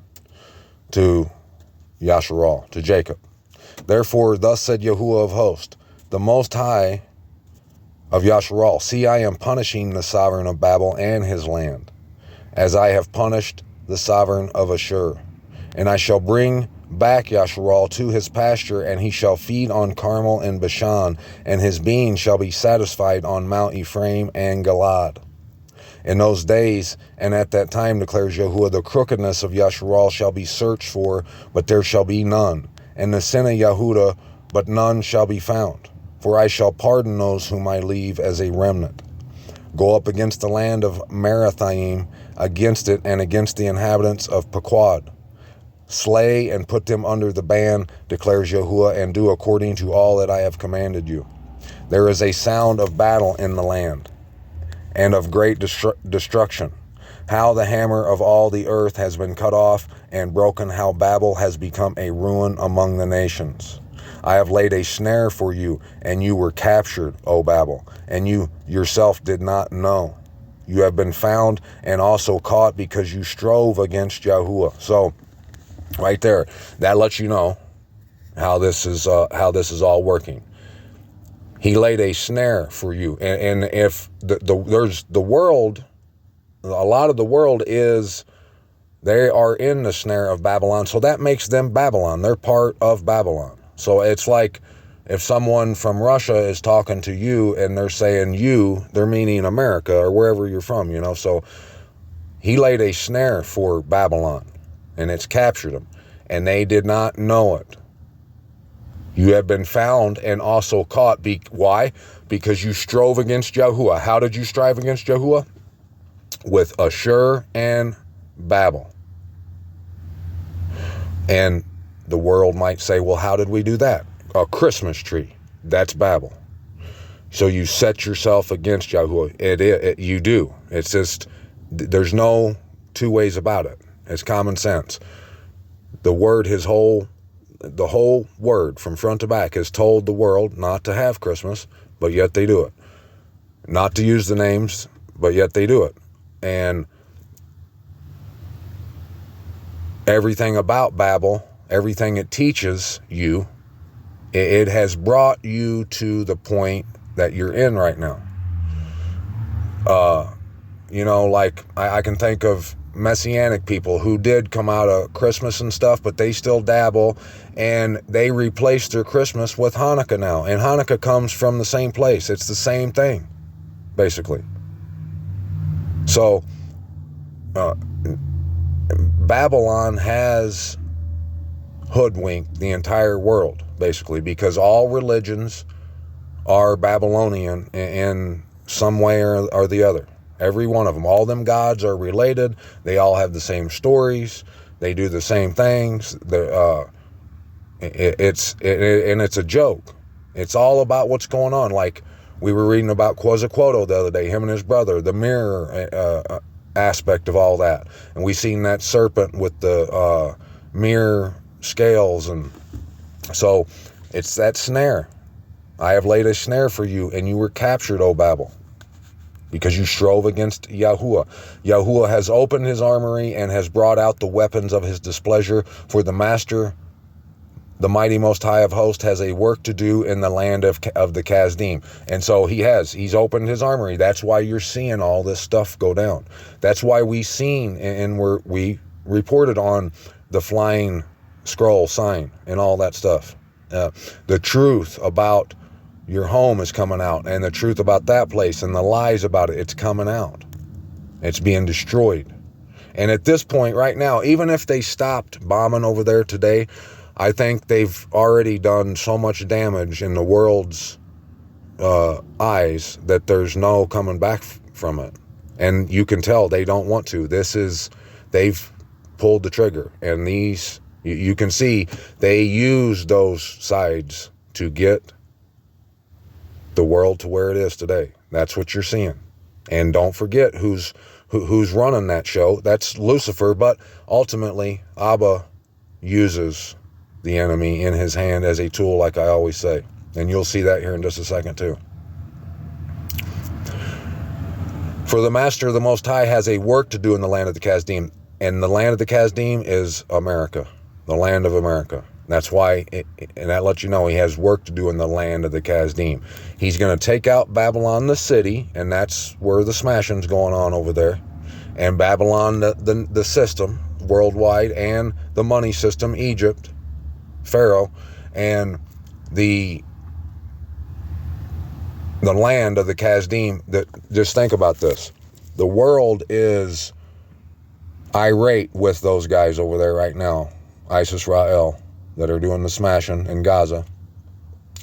to Yasharal, to Jacob. Therefore, thus said Yahuwah of hosts, the Most High of Yasharal, see, I am punishing the sovereign of Babel and his land, as I have punished the sovereign of Ashur. And I shall bring back Yasharal to his pasture, and he shall feed on Carmel and Bashan, and his being shall be satisfied on Mount Ephraim and Galaad. In those days and at that time, declares Yahuwah, the crookedness of Yasharal shall be searched for, but there shall be none, and the sin of Yehuda, but none shall be found. For I shall pardon those whom I leave as a remnant. Go up against the land of Merathaim, against it, and against the inhabitants of Pequod. Slay and put them under the ban, declares Yahuwah, and do according to all that I have commanded you. There is a sound of battle in the land, and of great destruction. How the hammer of all the earth has been cut off and broken, how Babel has become a ruin among the nations. I have laid a snare for you, and you were captured, O Babel, and you yourself did not know. You have been found and also caught because you strove against Yahuwah. So, right there, that lets you know how this is all working. He laid a snare for you, and if there's the world, a lot of the world is, they are in the snare of Babylon, so that makes them Babylon. They're part of Babylon. So it's like if someone from Russia is talking to you and they're saying you, they're meaning America or wherever you're from, So he laid a snare for Babylon, and it's captured them, and they did not know it. You have been found and also caught. Why? Because you strove against Yahuwah. How did you strive against Yahuwah? With Ashur and Babel. And the world might say, well, how did we do that? A Christmas tree. That's Babel. So you set yourself against Yahuwah. You do. It's just, there's no two ways about it. It's common sense. The whole word from front to back has told the world not to have Christmas, but yet they do it. Not to use the names, but yet they do it. And everything about Babel, everything it teaches you, it has brought you to the point that you're in right now. Like I can think of Messianic people who did come out of Christmas and stuff, but they still dabble, and they replaced their Christmas with Hanukkah now. And Hanukkah comes from the same place. It's the same thing, basically. So, Babylon has hoodwinked the entire world, basically, because all religions are Babylonian in some way or the other. Every one of them. All them gods are related. They all have the same stories. They do the same things. It's a joke. It's all about what's going on. Like We were reading about Quetzalcoatl the other day, him and his brother, the mirror aspect of all that. And we seen that serpent with the mirror scales. And so it's that snare. I have laid a snare for you, and you were captured, O Babel, because you strove against Yahuwah. Yahuwah has opened his armory and has brought out the weapons of his displeasure, for the Master, the mighty Most High of hosts, has a work to do in the land of the Kasdim. And so he's opened his armory. That's why you're seeing all this stuff go down. That's why we seen and we reported on the flying scroll sign and all that stuff. The truth about your home is coming out, and the truth about that place and the lies about it, it's coming out. It's being destroyed. And at this point right now, even if they stopped bombing over there today, I think they've already done so much damage in the world's eyes that there's no coming back from it. And you can tell they don't want to. They've pulled the trigger. And you can see they use those sides to get the world to where it is today. That's what you're seeing. And don't forget who's running that show. That's Lucifer, but ultimately Abba uses the enemy in his hand as a tool, like I always say. And you'll see that here in just a second too. For the Master, the Most High, has a work to do in the land of the Kasdim. And the land of the Kasdim is America, the land of America. That's why, and that lets you know he has work to do in the land of the Kasdim. He's going to take out Babylon, the city, and that's where the smashing's going on over there. And Babylon, the system, worldwide, and the money system, Egypt, Pharaoh, and the land of the Kasdim. Just think about this. The world is irate with those guys over there right now, ISIS Rael, that are doing the smashing in Gaza.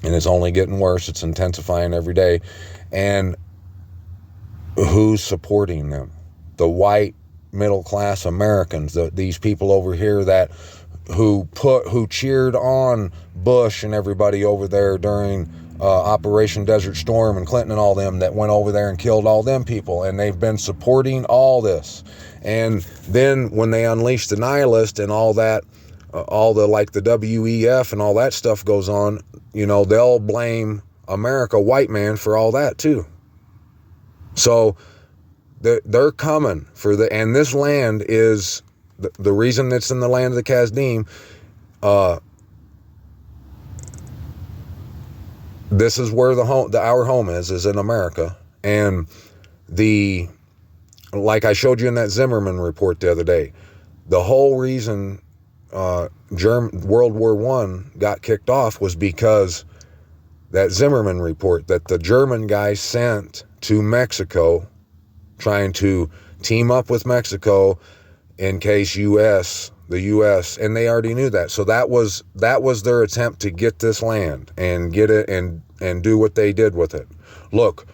And it's only getting worse. It's intensifying every day. And who's supporting them? The white middle-class Americans, these people over here who cheered on Bush and everybody over there during Operation Desert Storm, and Clinton and all them that went over there and killed all them people. And they've been supporting all this. And then when they unleash the nihilist and all that, all the WEF and all that stuff goes on, they'll blame America, white man, for all that too. So they're coming for and this land is the reason it's in the land of the Kasdim. This is where our home is in America. And like I showed you in that Zimmerman report the other day, the whole reason World War I got kicked off was because that Zimmerman report that the German guys sent to Mexico, trying to team up with Mexico in case the U.S., and they already knew that. So that was their attempt to get this land and get it and do what they did with it. Look,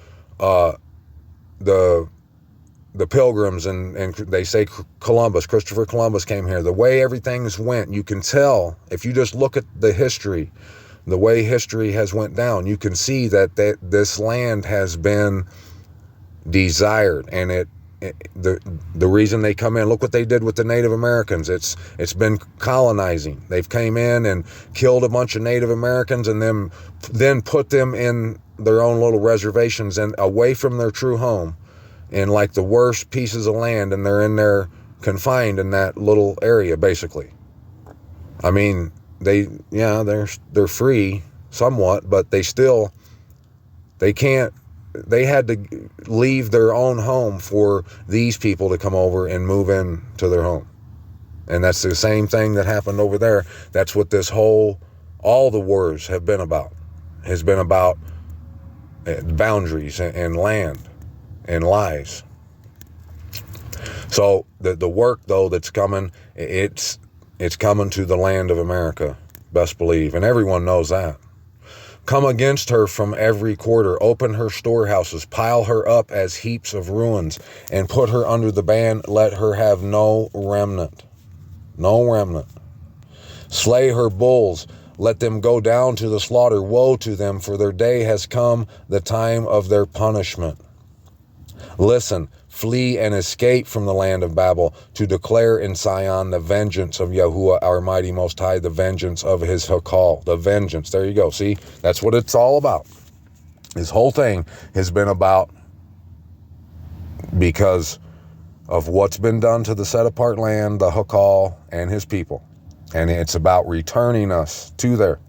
the Pilgrims, and they say Christopher Columbus came here. The way everything's went, you can tell, if you just look at the history, the way history has went down, you can see that this land has been desired. And the reason they come in, look what they did with the Native Americans. It's been colonizing. They've came in and killed a bunch of Native Americans and then put them in their own little reservations and away from their true home, in like the worst pieces of land, and they're in there confined in that little area, basically. I mean, they're free somewhat, but they had to leave their own home for these people to come over and move in to their home. And that's the same thing that happened over there. That's what all the wars have been about. Has been about boundaries and land and lies. So the work, though, that's coming, it's coming to the land of America, best believe, and everyone knows that. Come against her from every quarter, open her storehouses, pile her up as heaps of ruins, and put her under the ban, let her have no remnant. No remnant. Slay her bulls, let them go down to the slaughter. Woe to them, for their day has come, the time of their punishment. Listen, flee and escape from the land of Babel, to declare in Sion the vengeance of Yahuwah, our mighty Most High, the vengeance of his Hakal, the vengeance. There you go. See, that's what it's all about. This whole thing has been about, because of what's been done to the set-apart land, the Hakal, and his people. And it's about returning us to there.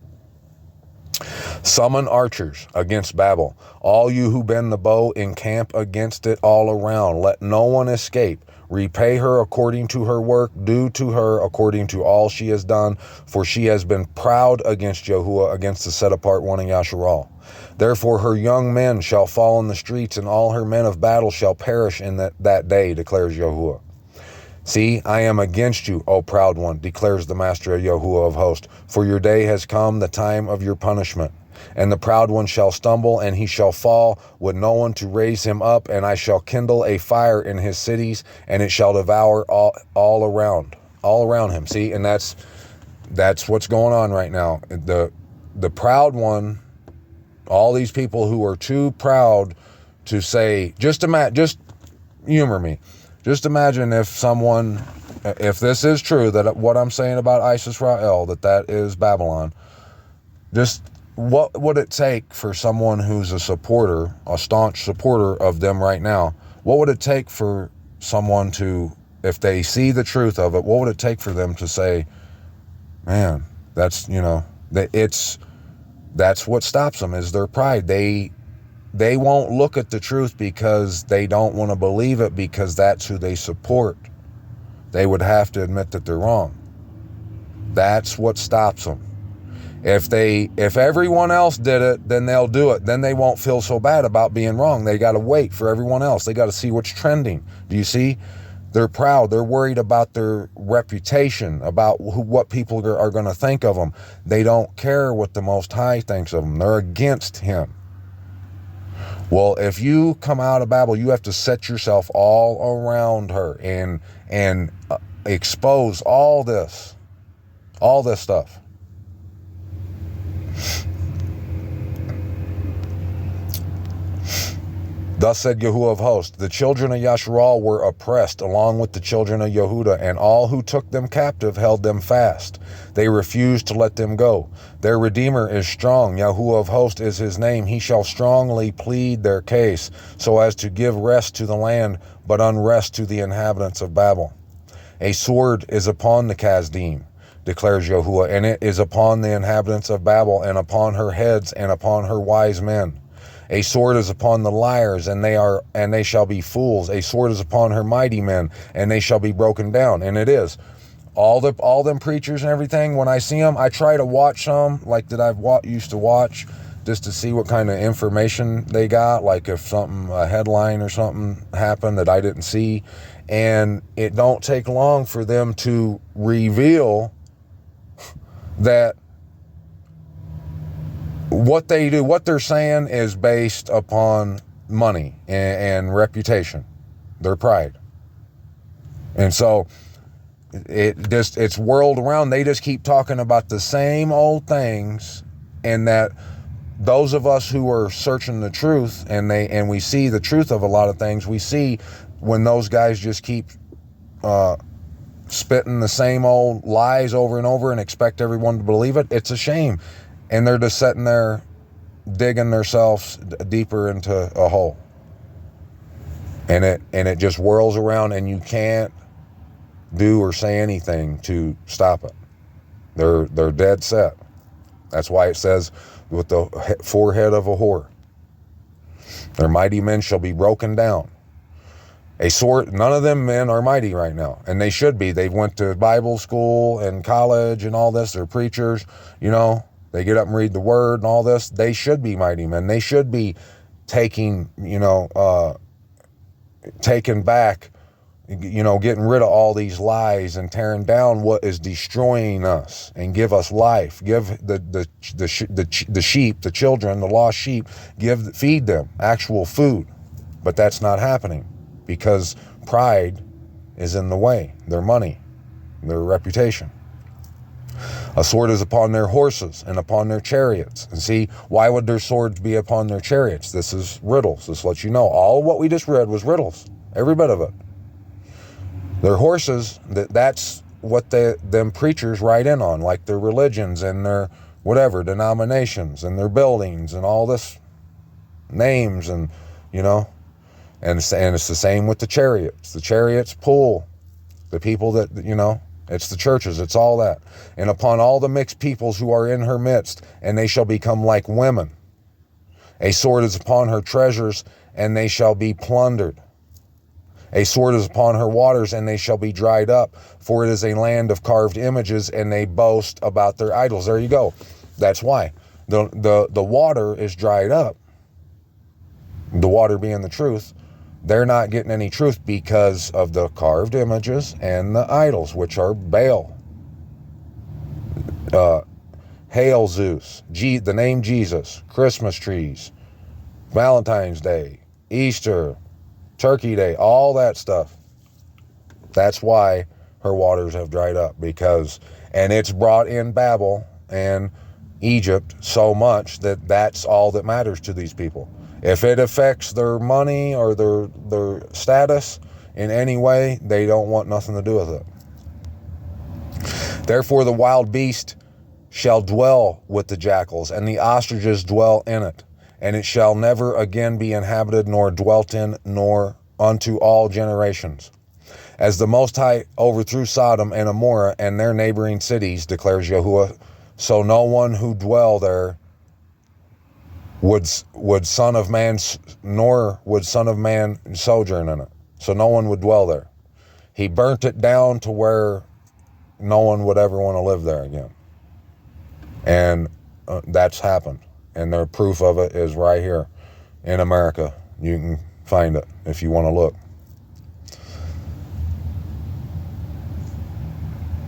Summon archers against Babel. All you who bend the bow, encamp against it all around. Let no one escape. Repay her according to her work. Do to her according to all she has done. For she has been proud against Yahuwah, against the set-apart one in Yasharal. Therefore her young men shall fall in the streets, and all her men of battle shall perish in that day, declares Yahuwah. See, I am against you, O proud one, declares the master of Yahuwah of hosts. For your day has come, the time of your punishment. And the proud one shall stumble, and he shall fall, with no one to raise him up. And I shall kindle a fire in his cities, and it shall devour all around him. See, and that's what's going on right now. The proud one, all these people who are too proud to say, just humor me. Just imagine if this is true, that what I'm saying about Isis Ra'el, that is Babylon, just what would it take for someone who's a staunch supporter of them right now? What would it take for someone to, if they see the truth of it, what would it take for them to say, man, that's what stops them, is their pride. They won't look at the truth because they don't want to believe it, because that's who they support. They would have to admit that they're wrong. That's what stops them. If everyone else did it, then they'll do it. Then they won't feel so bad about being wrong. They got to wait for everyone else. They got to see what's trending. Do you see? They're proud. They're worried about their reputation, about what people are going to think of them. They don't care what the Most High thinks of them. They're against him. Well, if you come out of Babel, you have to set yourself all around her and expose all this stuff. Thus said Yahuwah of hosts, the children of Yasharal were oppressed along with the children of Yehuda, and all who took them captive held them fast. They refused to let them go. Their Redeemer is strong. Yahuwah of hosts is his name. He shall strongly plead their case, so as to give rest to the land, but unrest to the inhabitants of Babel. A sword is upon the Kasdim, declares Yahuwah, and it is upon the inhabitants of Babel, and upon her heads, and upon her wise men. A sword is upon the liars, and they shall be fools. A sword is upon her mighty men, and they shall be broken down. And it is. All them preachers and everything, when I see them, I try to watch some, like that I've used to watch, just to see what kind of information they got, like if a headline or something happened that I didn't see. And it don't take long for them to reveal that what they do, what they're saying is based upon money and reputation, their pride. And so it's whirled around. They just keep talking about the same old things, and that those of us who are searching the truth and we see the truth of a lot of things, we see when those guys just keep spitting the same old lies over and over and expect everyone to believe it. It's a shame. And they're just sitting there digging themselves deeper into a hole. And it just whirls around, and you can't do or say anything to stop it. They're dead set. That's why it says, with the forehead of a whore, their mighty men shall be broken down. A sword, none of them men are mighty right now, and they should be. They went to Bible school and college and all this. They're preachers, They get up and read the word and all this. They should be mighty men. They should be taking back, getting rid of all these lies and tearing down what is destroying us, and give us life. Give the sheep, the children, the lost sheep, feed them actual food. But that's not happening because pride is in the way. Their money, their reputation. A sword is upon their horses and upon their chariots. And see, why would their swords be upon their chariots? This is riddles. This lets you know. All what we just read was riddles. Every bit of it. Their horses, that's what them preachers ride in on, like their religions and their whatever, denominations and their buildings and all this names and, you know, and it's the same with the chariots. The chariots pull the people that, you know, it's the churches, it's all that. And upon all the mixed peoples who are in her midst, and they shall become like women. A sword is upon her treasures, and they shall be plundered. A sword is upon her waters, and they shall be dried up, for it is a land of carved images, and they boast about their idols. There you go. That's why. The water is dried up. The water being the truth. They're not getting any truth because of the carved images and the idols, which are Baal, Hail Zeus, the name Jesus, Christmas trees, Valentine's Day, Easter, Turkey Day, all that stuff. That's why her waters have dried up, because, and it's brought in Babel and Egypt so much that that's all that matters to these people. If it affects their money or their status in any way, they don't want nothing to do with it. Therefore the wild beast shall dwell with the jackals, and the ostriches dwell in it, and it shall never again be inhabited, nor dwelt in, nor unto all generations. As the Most High overthrew Sodom and Amorah and their neighboring cities, declares Yahuwah, so no one who dwell there would Son of Man, nor would Son of Man sojourn in it. So no one would dwell there. He burnt it down to where no one would ever want to live there again. And that's happened. And the proof of it is right here in America. You can find it if you want to look.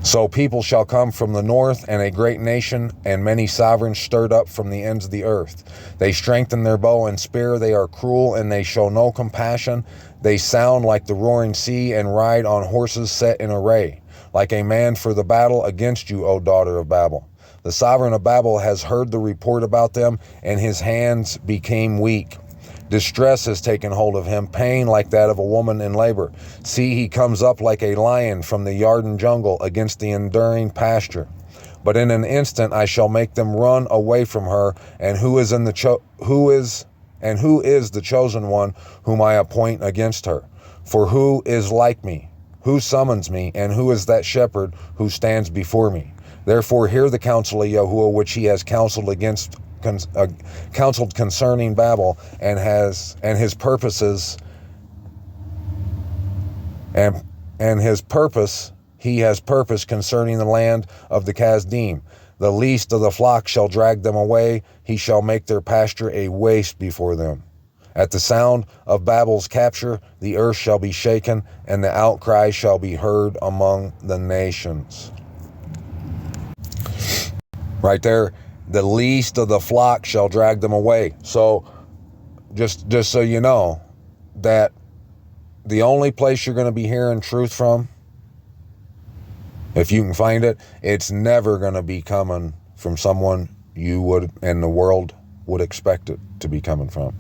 So people shall come from the north, and a great nation, and many sovereigns stirred up from the ends of the earth. They strengthen their bow and spear, they are cruel, and they show no compassion. They sound like the roaring sea, and ride on horses set in array, like a man for the battle against you, O daughter of Babel. The sovereign of Babel has heard the report about them, and his hands became weak. Distress has taken hold of him, pain like that of a woman in labor. See, he comes up like a lion from the Yarden jungle against the enduring pasture. But in an instant I shall make them run away from her, and who is the chosen one whom I appoint against her? For who is like me? Who summons me? And who is that shepherd who stands before me? Therefore hear the counsel of Yahuwah, which he has counseled concerning Babel, and his purposes, and his purpose he has purposed concerning the land of the Kasdim. The least of the flock shall drag them away. He shall make their pasture a waste before them. At the sound of Babel's capture, the earth shall be shaken, and the outcry shall be heard among the nations. Right there. The least of the flock shall drag them away. So just so you know, that the only place you're going to be hearing truth from, if you can find it, it's never going to be coming from someone you would and the world would expect it to be coming from.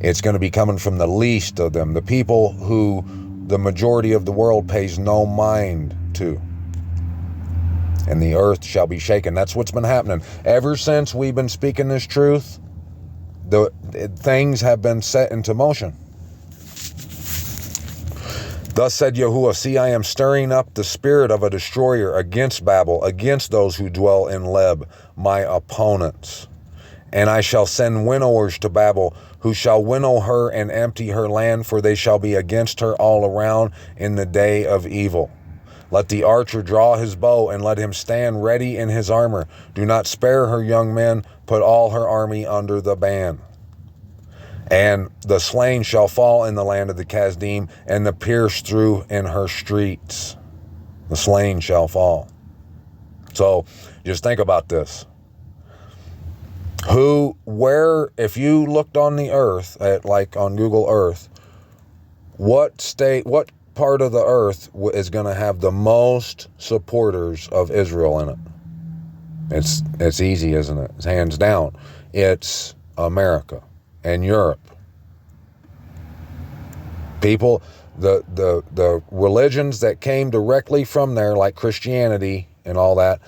It's going to be coming from the least of them, the people who the majority of the world pays no mind to. And the earth shall be shaken. That's what's been happening. Ever since we've been speaking this truth, things have been set into motion. Thus said Yahuwah, see, I am stirring up the spirit of a destroyer against Babel, against those who dwell in Leb, my opponents. And I shall send winnowers to Babel, who shall winnow her and empty her land, for they shall be against her all around in the day of evil. Let the archer draw his bow, and let him stand ready in his armor. Do not spare her young men, put all her army under the ban. And the slain shall fall in the land of the Kasdim, and the pierced through in her streets. The slain shall fall. So, just think about this. If you looked on the earth, like on Google Earth, what part of the earth is going to have the most supporters of Israel in it? It's easy, isn't it? It's hands down. It's America and Europe. People, the religions that came directly from there, like Christianity and all that,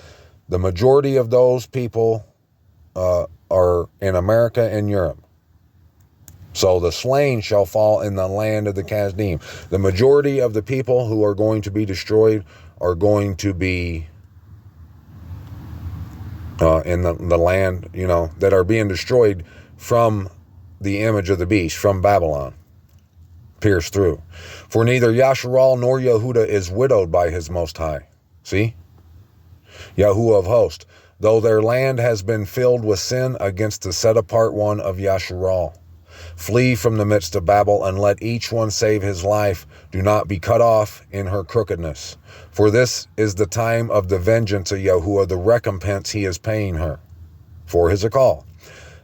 the majority of those people are in America and Europe. So the slain shall fall in the land of the Kasdim. The majority of the people who are going to be destroyed are going to be in the land, that are being destroyed from the image of the beast, from Babylon. Pierced through. For neither Yasharal nor Yehuda is widowed by his Most High. See? Yahuwah of hosts. Though their land has been filled with sin against the set apart one of Yasharal. Flee from the midst of Babel, and let each one save his life. Do not be cut off in her crookedness. For this is the time of the vengeance of Yahuwah, the recompense he is paying her for his call.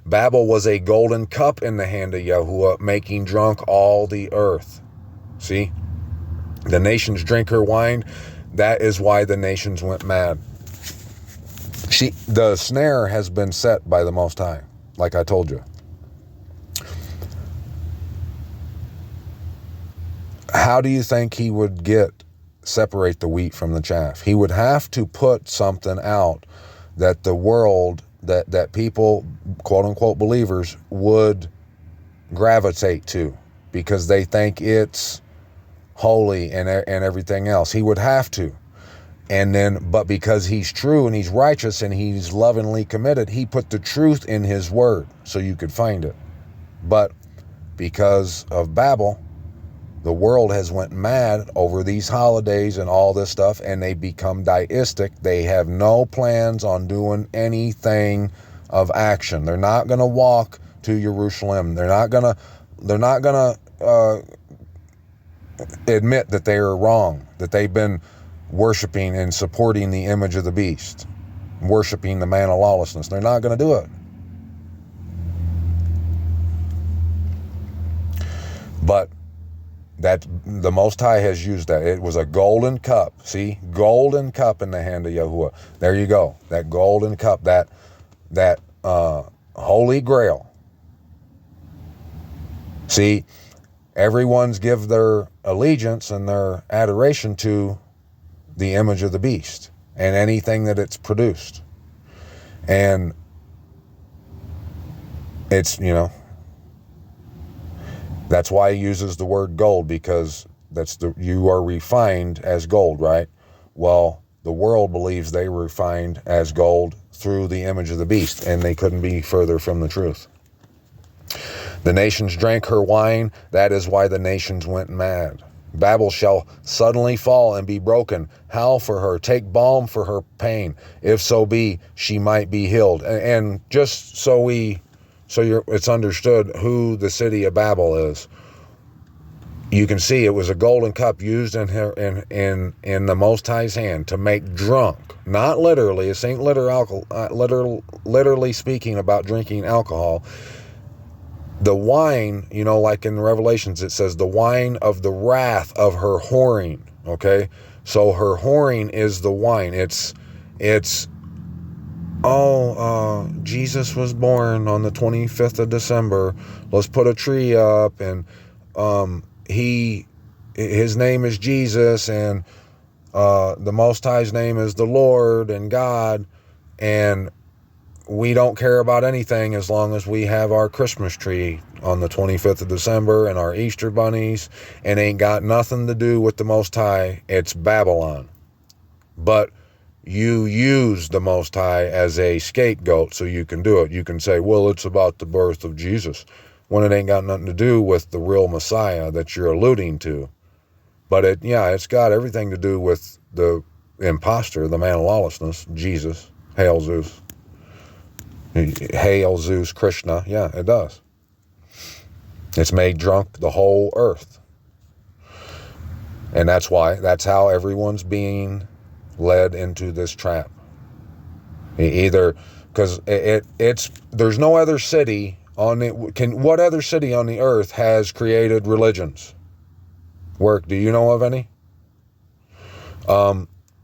Babel was a golden cup in the hand of Yahuwah, making drunk all the earth. See? The nations drink her wine. That is why the nations went mad. The snare has been set by the Most High, like I told you. How do you think he would separate the wheat from the chaff? He would have to put something out that the world, that people, quote unquote believers, would gravitate to because they think it's holy and everything else. He would have to. But because he's true and he's righteous and he's lovingly committed, he put the truth in his word so you could find it. But because of Babel, the world has went mad over these holidays and all this stuff, and they become deistic. They have no plans on doing anything of action. They're not going to walk to Jerusalem. They're not going to admit that they are wrong, that they've been worshiping and supporting the image of the beast, worshiping the man of lawlessness. They're not going to do it. But that the Most High has used that. It was a golden cup. See? Golden cup in the hand of Yahuwah. There you go. That golden cup, that holy grail. See, everyone's give their allegiance and their adoration to the image of the beast and anything that it's produced. And it's, that's why he uses the word gold, because you are refined as gold, right? Well, the world believes they were refined as gold through the image of the beast, and they couldn't be further from the truth. The nations drank her wine. That is why the nations went mad. Babel shall suddenly fall and be broken. Howl for her. Take balm for her pain. If so be, she might be healed. And just so it's understood who the city of Babel is. You can see it was a golden cup used in the Most High's hand to make drunk. Not literally. This ain't literally speaking about drinking alcohol. The wine, like in Revelations, it says the wine of the wrath of her whoring. Okay, so her whoring is the wine. Jesus was born on the 25th of December. Let's put a tree up, and his name is Jesus, and the Most High's name is the Lord and God, and we don't care about anything as long as we have our Christmas tree on the 25th of December and our Easter bunnies, and ain't got nothing to do with the Most High. It's Babylon. But you use the Most High as a scapegoat so you can do it. You can say, well, it's about the birth of Jesus, when it ain't got nothing to do with the real Messiah that you're alluding to. But it's got everything to do with the imposter, the man of lawlessness, Jesus. Hail Zeus. Hail Zeus, Krishna. Yeah, it does. It's made drunk the whole earth. And that's how everyone's being led into this trap. Either because there's no other city what other city on the earth has created religions? Do you know of any?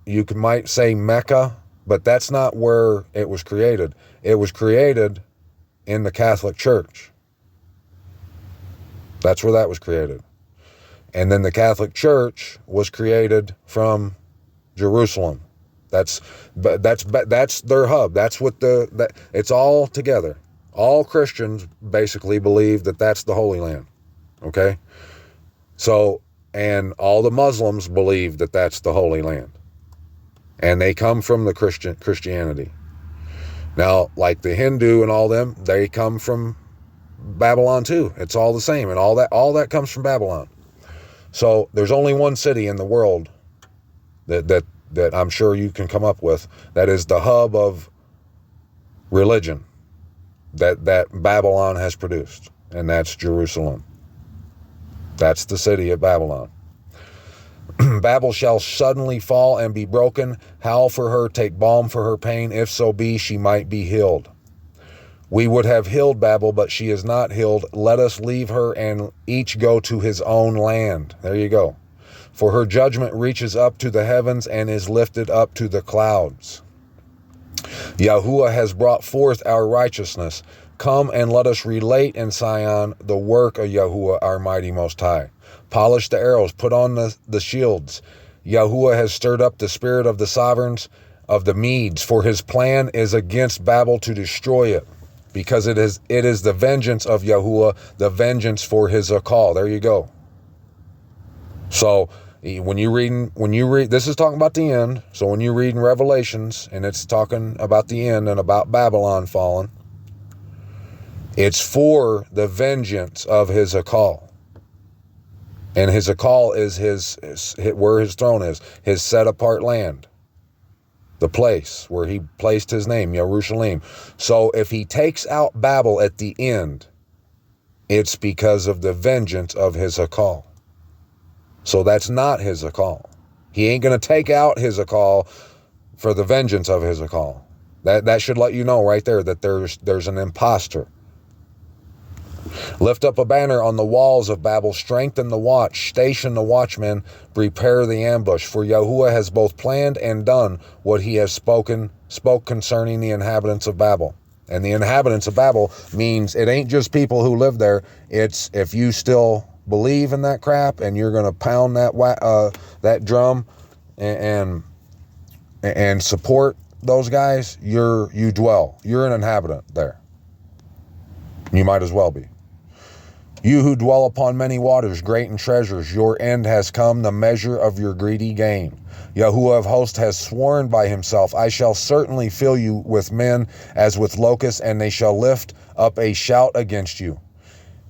You might say Mecca But that's not where it was created. It was created in the Catholic Church. That's where that was created. And then the Catholic Church was created from Jerusalem. That's their hub. That's what it's all together. All Christians basically believe that that's the Holy Land. Okay? So, and all the Muslims believe that that's the Holy Land. And they come from the Christianity. Now, like the Hindu and all them, they come from Babylon too. It's all the same, and all that comes from Babylon. So there's only one city in the world that I'm sure you can come up with that is the hub of religion that Babylon has produced, and that's Jerusalem. That's the city of Babylon. Babel shall suddenly fall and be broken. Howl for her, take balm for her pain, if so be she might be healed. We would have healed Babel, but she is not healed. Let us leave her and each go to his own land. There you go. For her judgment reaches up to the heavens and is lifted up to the clouds. Yahuwah has brought forth our righteousness. Come and let us relate in Sion the work of Yahuwah, our mighty Most High. Polish the arrows, put on the shields. Yahuwah has stirred up the spirit of the sovereigns of the Medes, for his plan is against Babel to destroy it, because it is the vengeance of Yahuwah, the vengeance for his call. There you go. So when you read, this is talking about the end. So when you read in Revelations and it's talking about the end and about Babylon falling, it's for the vengeance of his call. And his call is where his throne is, his set apart land, the place where he placed his name, Jerusalem. So if he takes out Babel at the end, it's because of the vengeance of his call. So that's not his call. He ain't going to take out his call for the vengeance of his call. That should let you know right there that there's an imposter. Lift up a banner on the walls of Babel, strengthen the watch, station the watchmen, prepare the ambush. For Yahuwah has both planned and done what he has spoke concerning the inhabitants of Babel. And the inhabitants of Babel means it ain't just people who live there. It's if you still believe in that crap and you're going to pound that drum and support those guys, you dwell. You're an inhabitant there. You might as well be. You who dwell upon many waters, great in treasures, your end has come, the measure of your greedy gain. Yahuwah of hosts has sworn by himself, I shall certainly fill you with men as with locusts, and they shall lift up a shout against you.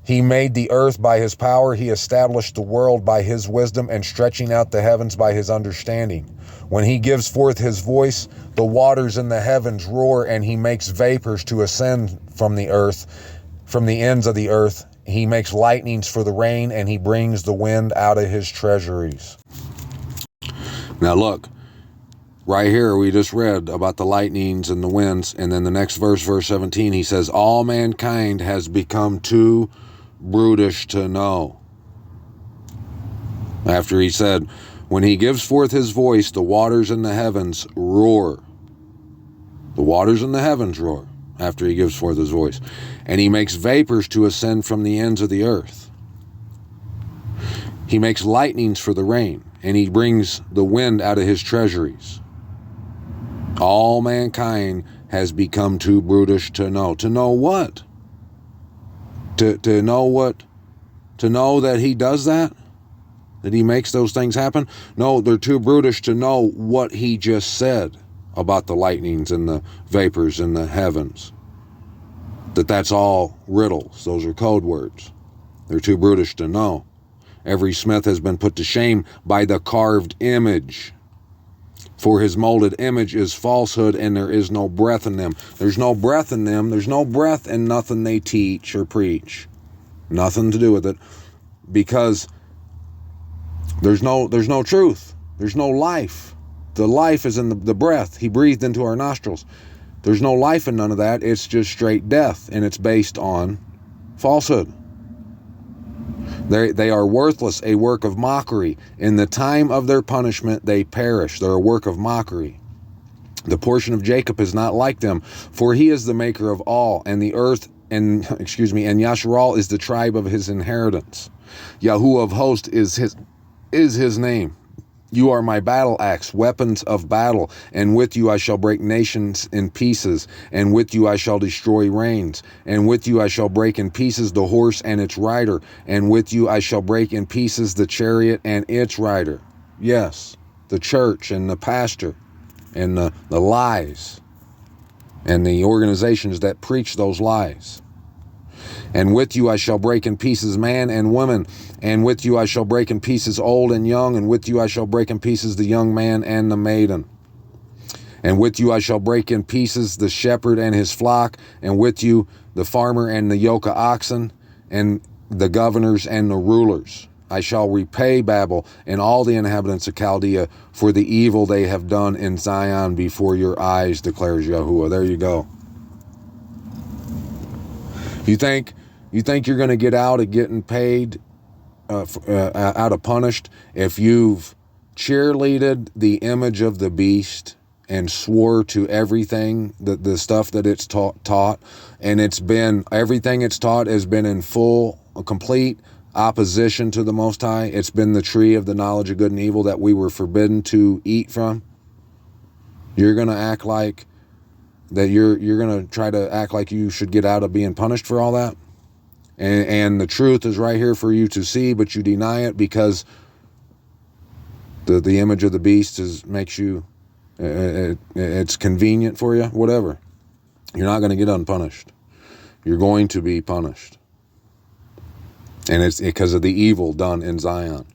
He made the earth by his power, he established the world by his wisdom, and stretching out the heavens by his understanding. When he gives forth his voice, the waters in the heavens roar, and he makes vapors to ascend from the earth, from the ends of the earth. He makes lightnings for the rain, and he brings the wind out of his treasuries. Now look, right here we just read about the lightnings and the winds, and then the next verse, verse 17, he says, all mankind has become too brutish to know. After he said, when he gives forth his voice, the waters in the heavens roar. The waters in the heavens roar. After he gives forth his voice. And he makes vapors to ascend from the ends of the earth. He makes lightnings for the rain, and he brings the wind out of his treasuries. All mankind has become too brutish to know. To know what? To know what? To know that he does that? That he makes those things happen? No, they're too brutish to know what he just said about the lightnings and the vapors in the heavens. That's all riddles. Those are code words. They're too brutish to know. Every smith has been put to shame by the carved image. For his molded image is falsehood, and there is no breath in them. There's no breath in them. There's no breath in nothing they teach or preach. Nothing to do with it. Because there's no truth. There's no life. The life is in the breath he breathed into our nostrils. There's no life in none of that. It's just straight death, and it's based on falsehood. They are worthless, a work of mockery. In the time of their punishment, they perish. They're a work of mockery. The portion of Jacob is not like them, for he is the maker of all, and the earth, and Yasharal is the tribe of his inheritance. Yahuwah of hosts is his name. You are my battle axe, weapons of battle, and with you I shall break nations in pieces, and with you I shall destroy reigns, and with you I shall break in pieces the horse and its rider, and with you I shall break in pieces the chariot and its rider. Yes, the church and the pastor and the lies and the organizations that preach those lies. And with you I shall break in pieces man and woman, and with you I shall break in pieces old and young, and with you I shall break in pieces the young man and the maiden. And with you I shall break in pieces the shepherd and his flock, and with you the farmer and the yoke of oxen, and the governors and the rulers. I shall repay Babel and all the inhabitants of Chaldea for the evil they have done in Zion before your eyes, declares Yahuwah. There you go. You think you're going to get out of getting paid, out of punished, if you've cheerleaded the image of the beast and swore to everything, the stuff that it's taught, and everything it's taught has been in complete opposition to the Most High. It's been the tree of the knowledge of good and evil that we were forbidden to eat from. You're going to act like that you're going to try to act like you should get out of being punished for all that. And the truth is right here for you to see, but you deny it because the image of the beast makes you, it's convenient for you, whatever. You're not going to get unpunished. You're going to be punished. And it's because of the evil done in Zion.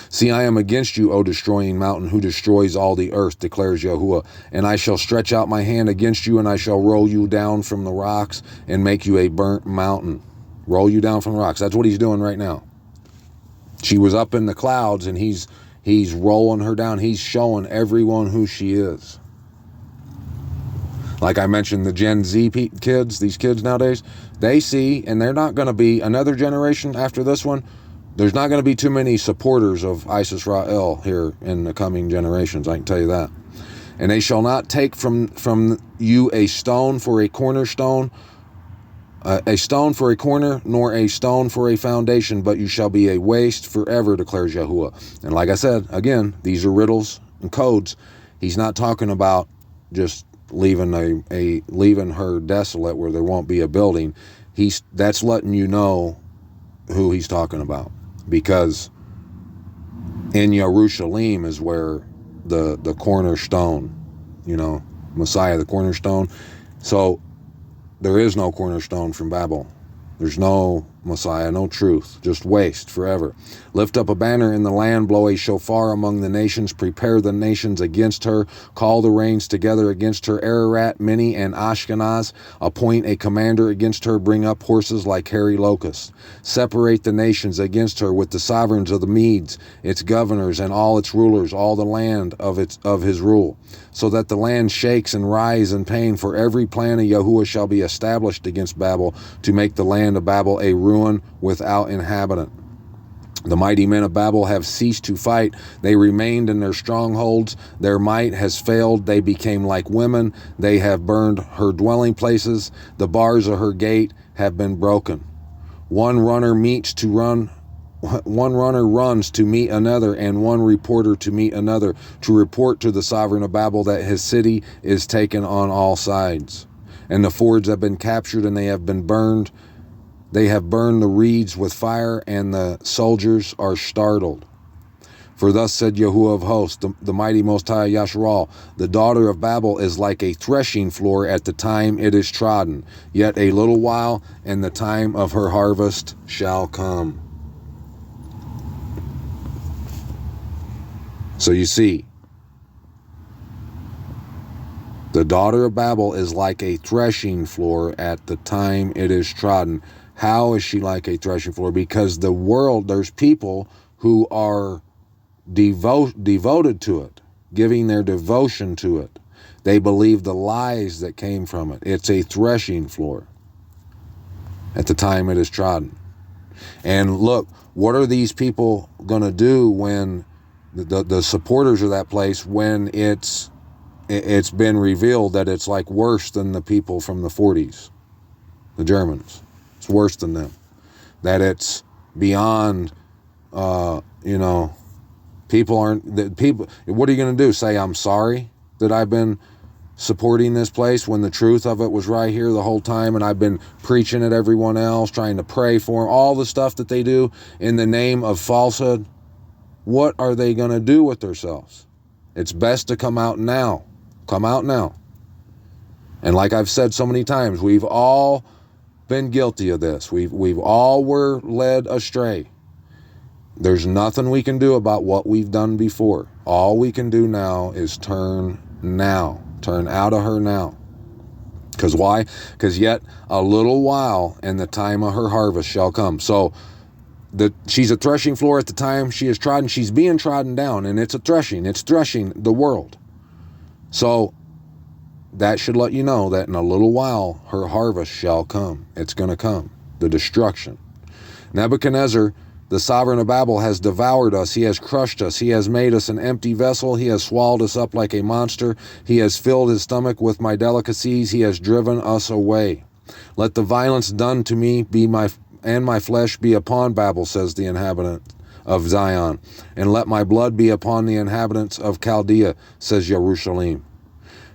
See, I am against you, O destroying mountain, who destroys all the earth, declares Yahuwah. And I shall stretch out my hand against you, and I shall roll you down from the rocks and make you a burnt mountain. Roll you down from the rocks. That's what he's doing right now. She was up in the clouds, and he's rolling her down. He's showing everyone who she is. Like I mentioned, the Gen Z kids, these kids nowadays, they see, and they're not going to be another generation after this one. There's not going to be too many supporters of Isis Ra'el here in the coming generations, I can tell you that. And they shall not take from you a stone for a cornerstone, a stone for a corner, nor a stone for a foundation, but you shall be a waste forever, declares Yahuwah. And like I said, again, these are riddles and codes. He's not talking about just leaving leaving her desolate where there won't be a building. That's letting you know who he's talking about, because in Yerushalayim is where the cornerstone, Messiah, the cornerstone. So there is no cornerstone from Babel. There's no Messiah, no truth, just waste forever. Lift up a banner in the land, blow a shofar among the nations, prepare the nations against her, call the reigns together against her, Ararat, Mini, and Ashkenaz, appoint a commander against her, bring up horses like hairy locusts. Separate the nations against her with the sovereigns of the Medes, its governors and all its rulers, all the land of his rule, so that the land shakes and writhes in pain, for every plan of Yahuwah shall be established against Babel, to make the land of Babel a ruin without inhabitant. The mighty men of Babel have ceased to fight. They remained in their strongholds. Their might has failed. They became like women. They have burned her dwelling places. The bars of her gate have been broken. One runner runs to meet another, and one reporter to meet another, to report to the sovereign of Babel that his city is taken on all sides. And the fords have been captured, and they have been burned. They have burned the reeds with fire, and the soldiers are startled. For thus said Yahuwah of hosts, the mighty Most High Yasharal, the daughter of Babel is like a threshing floor at the time it is trodden. Yet a little while, and the time of her harvest shall come. So you see, the daughter of Babel is like a threshing floor at the time it is trodden. How is she like a threshing floor? Because the world, there's people who are devoted to it, giving their devotion to it. They believe the lies that came from it. It's a threshing floor at the time it is trodden. And look, what are these people going to do when the supporters of that place, when it's it's been revealed that it's like worse than the people from the 40s, the Germans. It's worse than them. That it's beyond, people aren't, that people, what are you going to do? Say, I'm sorry that I've been supporting this place when the truth of it was right here the whole time, and I've been preaching at everyone else, trying to pray for them, all the stuff that they do in the name of falsehood. What are they going to do with themselves? It's best to come out now. Come out now. And like I've said so many times, we've all been guilty of this. We've all were led astray. There's nothing we can do about what we've done before. All we can do now is turn now. Turn out of her now. Because why? Because yet a little while and the time of her harvest shall come. So she's a threshing floor at the time she is trodden. She's being trodden down, and it's a threshing. It's threshing the world. So that should let you know that in a little while her harvest shall come. It's going to come. The destruction. Nebuchadnezzar, the sovereign of Babel, has devoured us. He has crushed us. He has made us an empty vessel. He has swallowed us up like a monster. He has filled his stomach with my delicacies. He has driven us away. Let the violence done to me be my flesh be upon Babel, says the inhabitant of Zion. And let my blood be upon the inhabitants of Chaldea, says Jerusalem.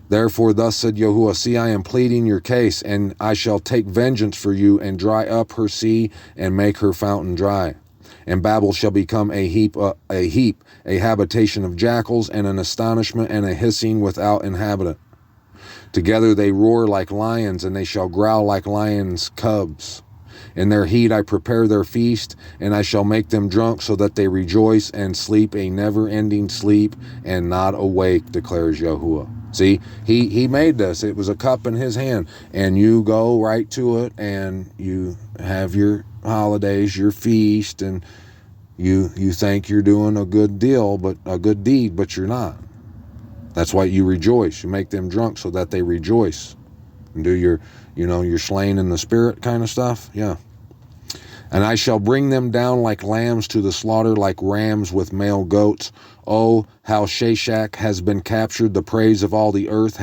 Therefore thus said Yahuwah, see, I am pleading your case, and I shall take vengeance for you, and dry up her sea, and make her fountain dry. And Babel shall become a heap, a habitation of jackals, and an astonishment and a hissing without inhabitant. Together they roar like lions, and they shall growl like lions' cubs. In their heat I prepare their feast, and I shall make them drunk, so that they rejoice and sleep a never-ending sleep, and not awake, declares Yahuwah. See, he made this. It was a cup in his hand, and you go right to it, and you have your holidays, your feast, and you think you're doing a good deal, but a good deed, but you're not. That's why you rejoice. You make them drunk so that they rejoice, and do your slain in the spirit kind of stuff. Yeah. And I shall bring them down like lambs to the slaughter, like rams with male goats. Oh, how Sheshach has been captured! The praise of all the earth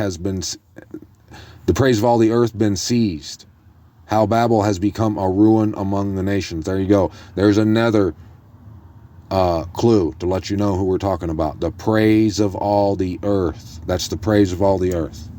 been seized. How Babel has become a ruin among the nations. There you go. There's another clue to let you know who we're talking about. The praise of all the earth. That's the praise of all the earth.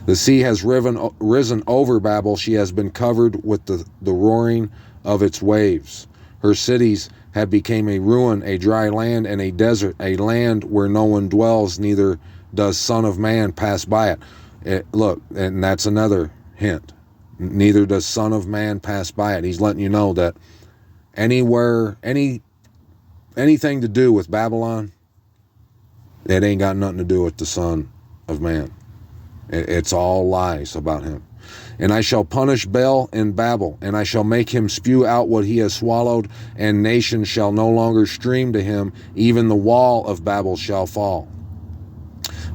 The sea has risen over Babel. She has been covered with the roaring of its waves. Her cities have become a ruin, a dry land, and a desert, a land where no one dwells, neither does Son of Man pass by it. Look, and that's another hint. Neither does Son of Man pass by it. He's letting you know that anywhere, anything to do with Babylon, it ain't got nothing to do with the Son of Man. It's all lies about him. And I shall punish Bel in Babel, and I shall make him spew out what he has swallowed, and nations shall no longer stream to him. Even the wall of Babel shall fall.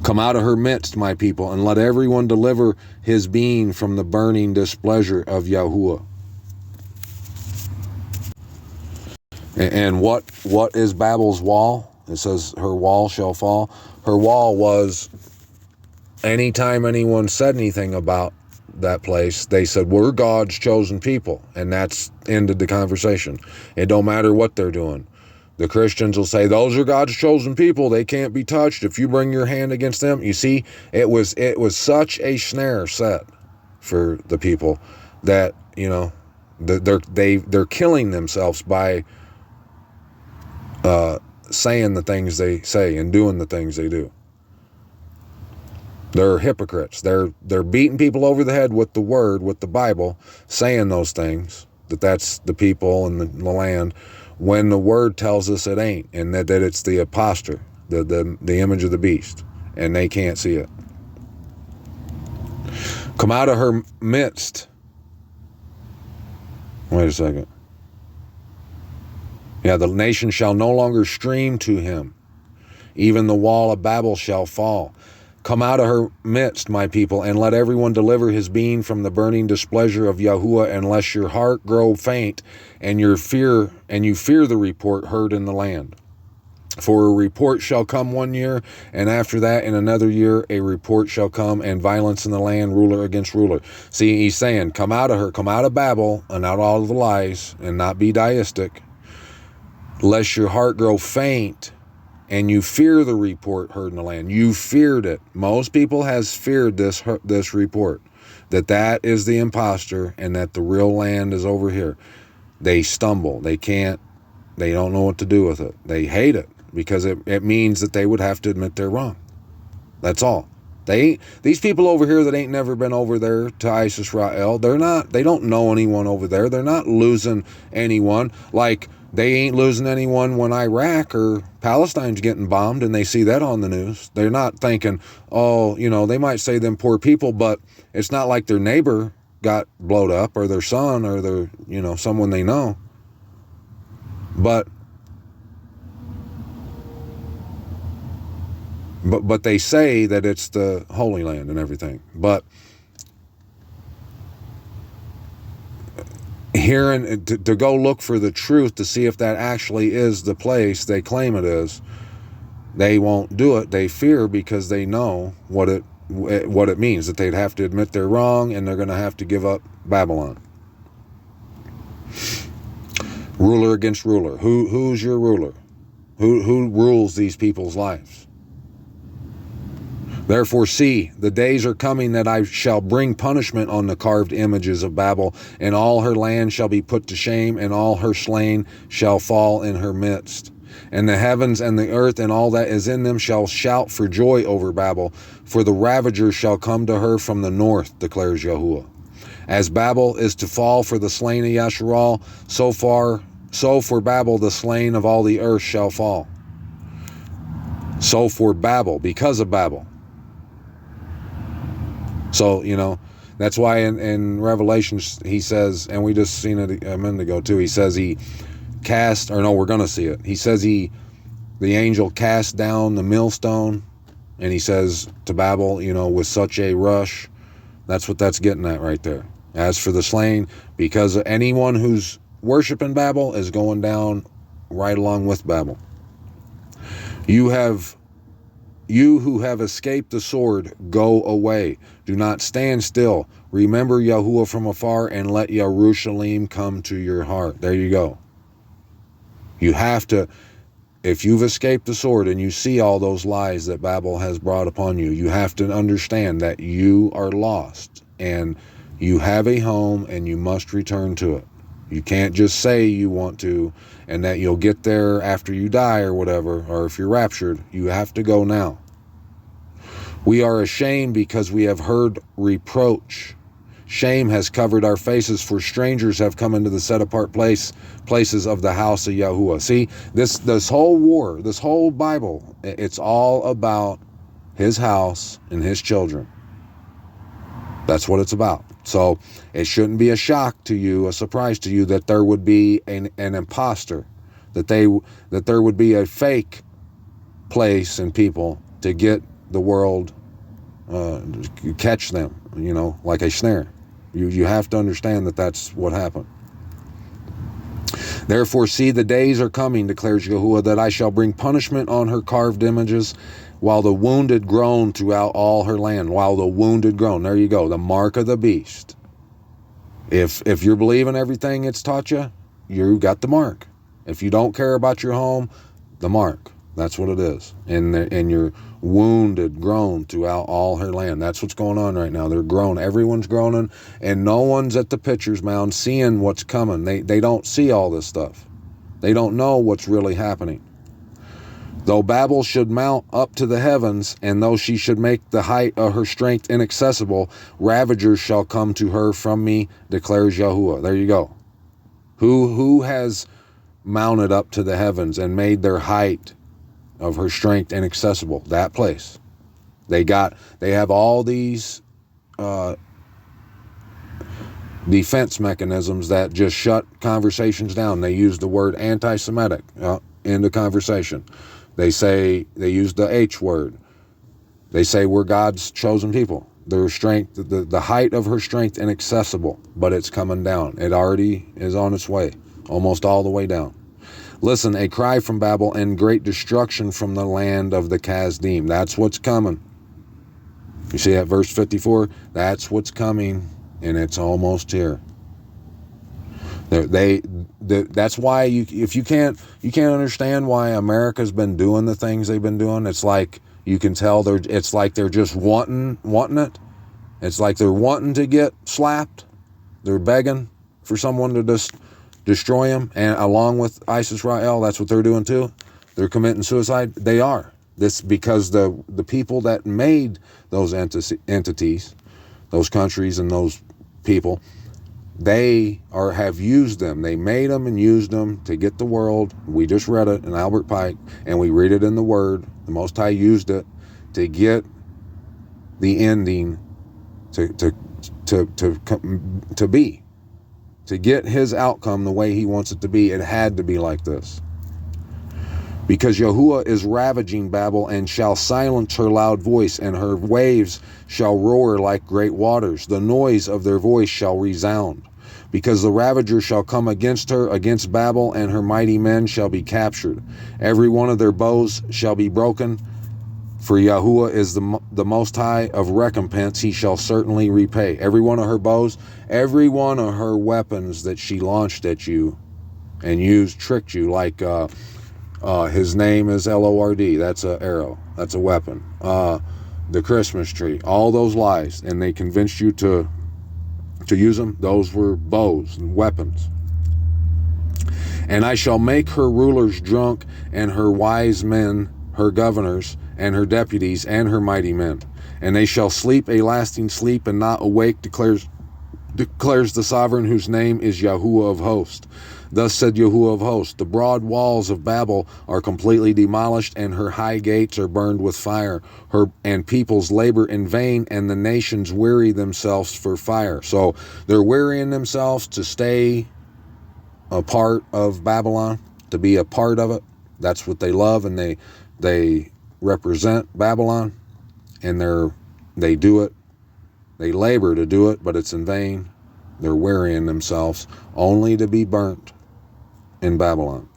Come out of her midst, my people, and let everyone deliver his being from the burning displeasure of Yahuwah. And what is Babel's wall? It says her wall shall fall. Her wall was, anytime anyone said anything about that place, they said, we're God's chosen people, and that's ended the conversation. It don't matter what they're doing. The Christians will say, those are God's chosen people, they can't be touched. If you bring your hand against them, you see, it was such a snare set for the people that, they're killing themselves by saying the things they say and doing the things they do. They're hypocrites. They're beating people over the head with the word, with the Bible, saying those things, that's the people and the land, when the word tells us it ain't, and that it's the impostor, the image of the beast, and they can't see it. Come out of her midst. Wait a second. Yeah, the nation shall no longer stream to him. Even the wall of Babel shall fall. Come out of her midst, my people, and let everyone deliver his being from the burning displeasure of Yahuwah, unless your heart grow faint and you fear the report heard in the land. For a report shall come 1 year, and after that in another year a report shall come, and violence in the land, ruler against ruler. See, he's saying, come out of her, come out of Babel, and out all of the lies, and not be deistic, lest your heart grow faint, and you fear the report heard in the land. You feared it. Most people has feared this report, that is the imposter, and that the real land is over here. They stumble. They don't know what to do with it. They hate it, because it means that they would have to admit they're wrong. That's all. These people over here that ain't never been over there to Isis Rael, they don't know anyone over there. They're not losing anyone. Like, they ain't losing anyone when Iraq or Palestine's getting bombed and they see that on the news. They're not thinking, oh, they might say them poor people, but it's not like their neighbor got blowed up, or their son, or their, someone they know. But they say that it's the Holy Land and everything. But hearing to go look for the truth to see if that actually is the place they claim it is, they won't do it. They fear, because they know what it means, that they'd have to admit they're wrong, and they're going to have to give up Babylon. Ruler against ruler. Who's your ruler? Who rules these people's lives? Therefore, see, the days are coming that I shall bring punishment on the carved images of Babel, and all her land shall be put to shame, and all her slain shall fall in her midst. And the heavens and the earth and all that is in them shall shout for joy over Babel, for the ravager shall come to her from the north, declares Yahuwah. As Babel is to fall for the slain of Yasharal, so for Babel the slain of all the earth shall fall. So for Babel, because of Babel. So, that's why in Revelations he says, and we just seen it a minute ago too, he says we're going to see it. He says the angel cast down the millstone, and he says to Babel, with such a rush. That's what that's getting at right there. As for the slain, because anyone who's worshiping Babel is going down right along with Babel. You who have escaped the sword, go away. Do not stand still. Remember Yahuwah from afar, and let Yerushalayim come to your heart. There you go. You have to, if you've escaped the sword and you see all those lies that Babel has brought upon you, you have to understand that you are lost, and you have a home, and you must return to it. You can't just say you want to, and that you'll get there after you die or whatever, or if you're raptured. You have to go now. We are ashamed because we have heard reproach. Shame has covered our faces, for strangers have come into the set-apart places of the house of Yahuwah. See, this whole war, this whole Bible, it's all about his house and his children. That's what it's about. So it shouldn't be a shock to you, a surprise to you, that there would be an imposter, that there would be a fake place and people to get the world, catch them, like a snare. You have to understand that that's what happened. Therefore, see, the days are coming, declares Yahuwah, that I shall bring punishment on her carved images, while the wounded groan throughout all her land. While the wounded groan. There you go. The mark of the beast. If you're believing everything it's taught you, you got the mark. If you don't care about your home, the mark. That's what it is. And you're wounded, groan throughout all her land. That's what's going on right now. They're groaning. Everyone's groaning, and no one's at the pitcher's mound seeing what's coming. They don't see all this stuff. They don't know what's really happening. Though Babel should mount up to the heavens, and though she should make the height of her strength inaccessible, ravagers shall come to her from me, declares Yahuwah. There you go. Who has mounted up to the heavens and made their height of her strength inaccessible? That place. They have all these defense mechanisms that just shut conversations down. They use the word anti-Semitic in the conversation. They use the H word. They say we're God's chosen people. Their strength, the height of her strength inaccessible, but it's coming down. It already is on its way, almost all the way down. Listen, a cry from Babel and great destruction from the land of the Kasdim. That's what's coming. You see that verse 54? That's what's coming, and it's almost here. That's why if you can't understand why America's been doing the things they've been doing. It's like you can tell it's like they're just wanting it. It's like they're wanting to get slapped. They're begging for someone to just destroy them, and along with ISIS Rael, that's what they're doing too. They're committing suicide. They are. This because the people that made those entities, those countries and those people, they have used them. They made them and used them to get the world. We just read it in Albert Pike, and we read it in the Word. The Most High used it to get the ending to be, to get his outcome the way he wants it to be. It had to be like this. Because Yahuwah is ravaging Babel and shall silence her loud voice, and her waves shall roar like great waters. The noise of their voice shall resound. Because the ravager shall come against her, against Babel, and her mighty men shall be captured. Every one of their bows shall be broken. For Yahuwah is the Most High of recompense. He shall certainly repay. Every one of her bows, every one of her weapons that she launched at you and tricked you, like his name is Lord. That's an arrow. That's a weapon. The Christmas tree. All those lies. And they convinced you to use them. Those were bows and weapons. And I shall make her rulers drunk, and her wise men, her governors, and her deputies, and her mighty men. And they shall sleep a lasting sleep and not awake, declares the sovereign, whose name is Yahuwah of hosts. Thus said Yahuwah of hosts, the broad walls of Babel are completely demolished, and her high gates are burned with fire. And peoples labor in vain, and the nations weary themselves for fire. So they're wearying themselves to stay a part of Babylon, to be a part of it. That's what they love, and they represent Babylon, and they do it. They labor to do it, but it's in vain. They're wearying themselves only to be burnt in Babylon.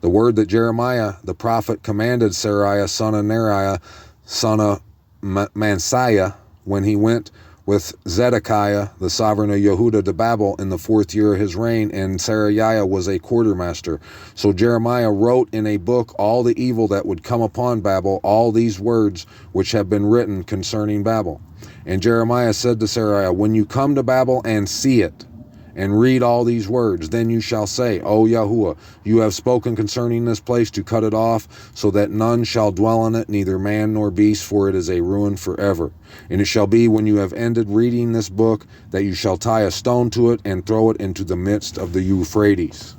The word that Jeremiah the prophet commanded Seraiah son of Neriah son of Manseiah when he went with Zedekiah the sovereign of Yehuda to Babel in the 4th year of his reign, and Seraiah was a quartermaster. So Jeremiah wrote in a book all the evil that would come upon Babel, all these words which have been written concerning Babel. And Jeremiah said to Seraiah, when you come to Babel and see it, and read all these words, then you shall say, O Yahuwah, you have spoken concerning this place to cut it off, so that none shall dwell in it, neither man nor beast, for it is a ruin forever. And it shall be, when you have ended reading this book, that you shall tie a stone to it and throw it into the midst of the Euphrates.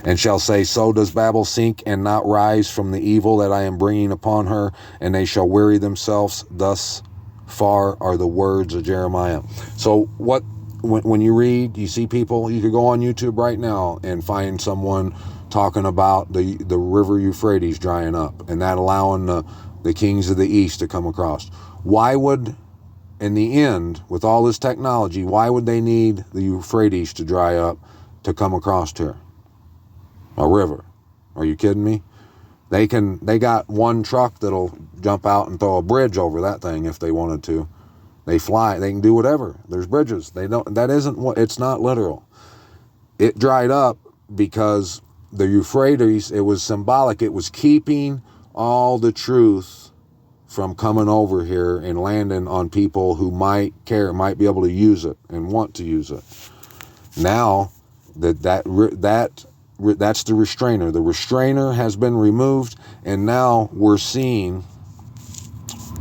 And shall say, so does Babel sink and not rise from the evil that I am bringing upon her, and they shall weary themselves. Thus far are the words of Jeremiah. So when you read, you see people, you could go on YouTube right now and find someone talking about the river Euphrates drying up, and that allowing the kings of the east to come across. Why would, in the end, with all this technology, why would they need the Euphrates to dry up to come across here? A river. Are you kidding me? They got one truck that'll jump out and throw a bridge over that thing if they wanted to. They fly, they can do whatever. There's bridges. It's not literal. It dried up because the Euphrates, it was symbolic. It was keeping all the truth from coming over here and landing on people who might be able to use it and want to use it. Now that's the restrainer. The restrainer has been removed, and now we're seeing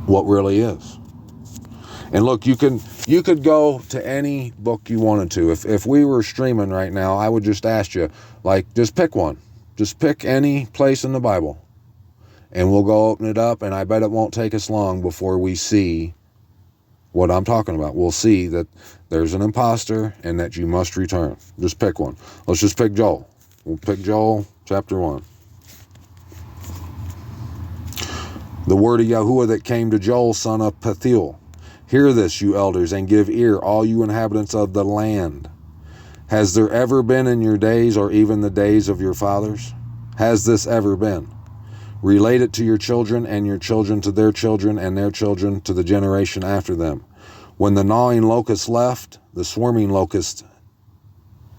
what really is. And look, you could go to any book you wanted to. If we were streaming right now, I would just ask you, just pick one. Just pick any place in the Bible. And we'll go open it up, and I bet it won't take us long before we see what I'm talking about. We'll see that there's an imposter and that you must return. Just pick one. Let's just pick Joel. We'll pick Joel chapter 1. The word of Yahuwah that came to Joel, son of Pethuel. Hear this, you elders, and give ear, all you inhabitants of the land. Has there ever been in your days, or even the days of your fathers, has this ever been? Relate it to your children and your children to their children and their children to the generation after them. When the gnawing locust left, the swarming locust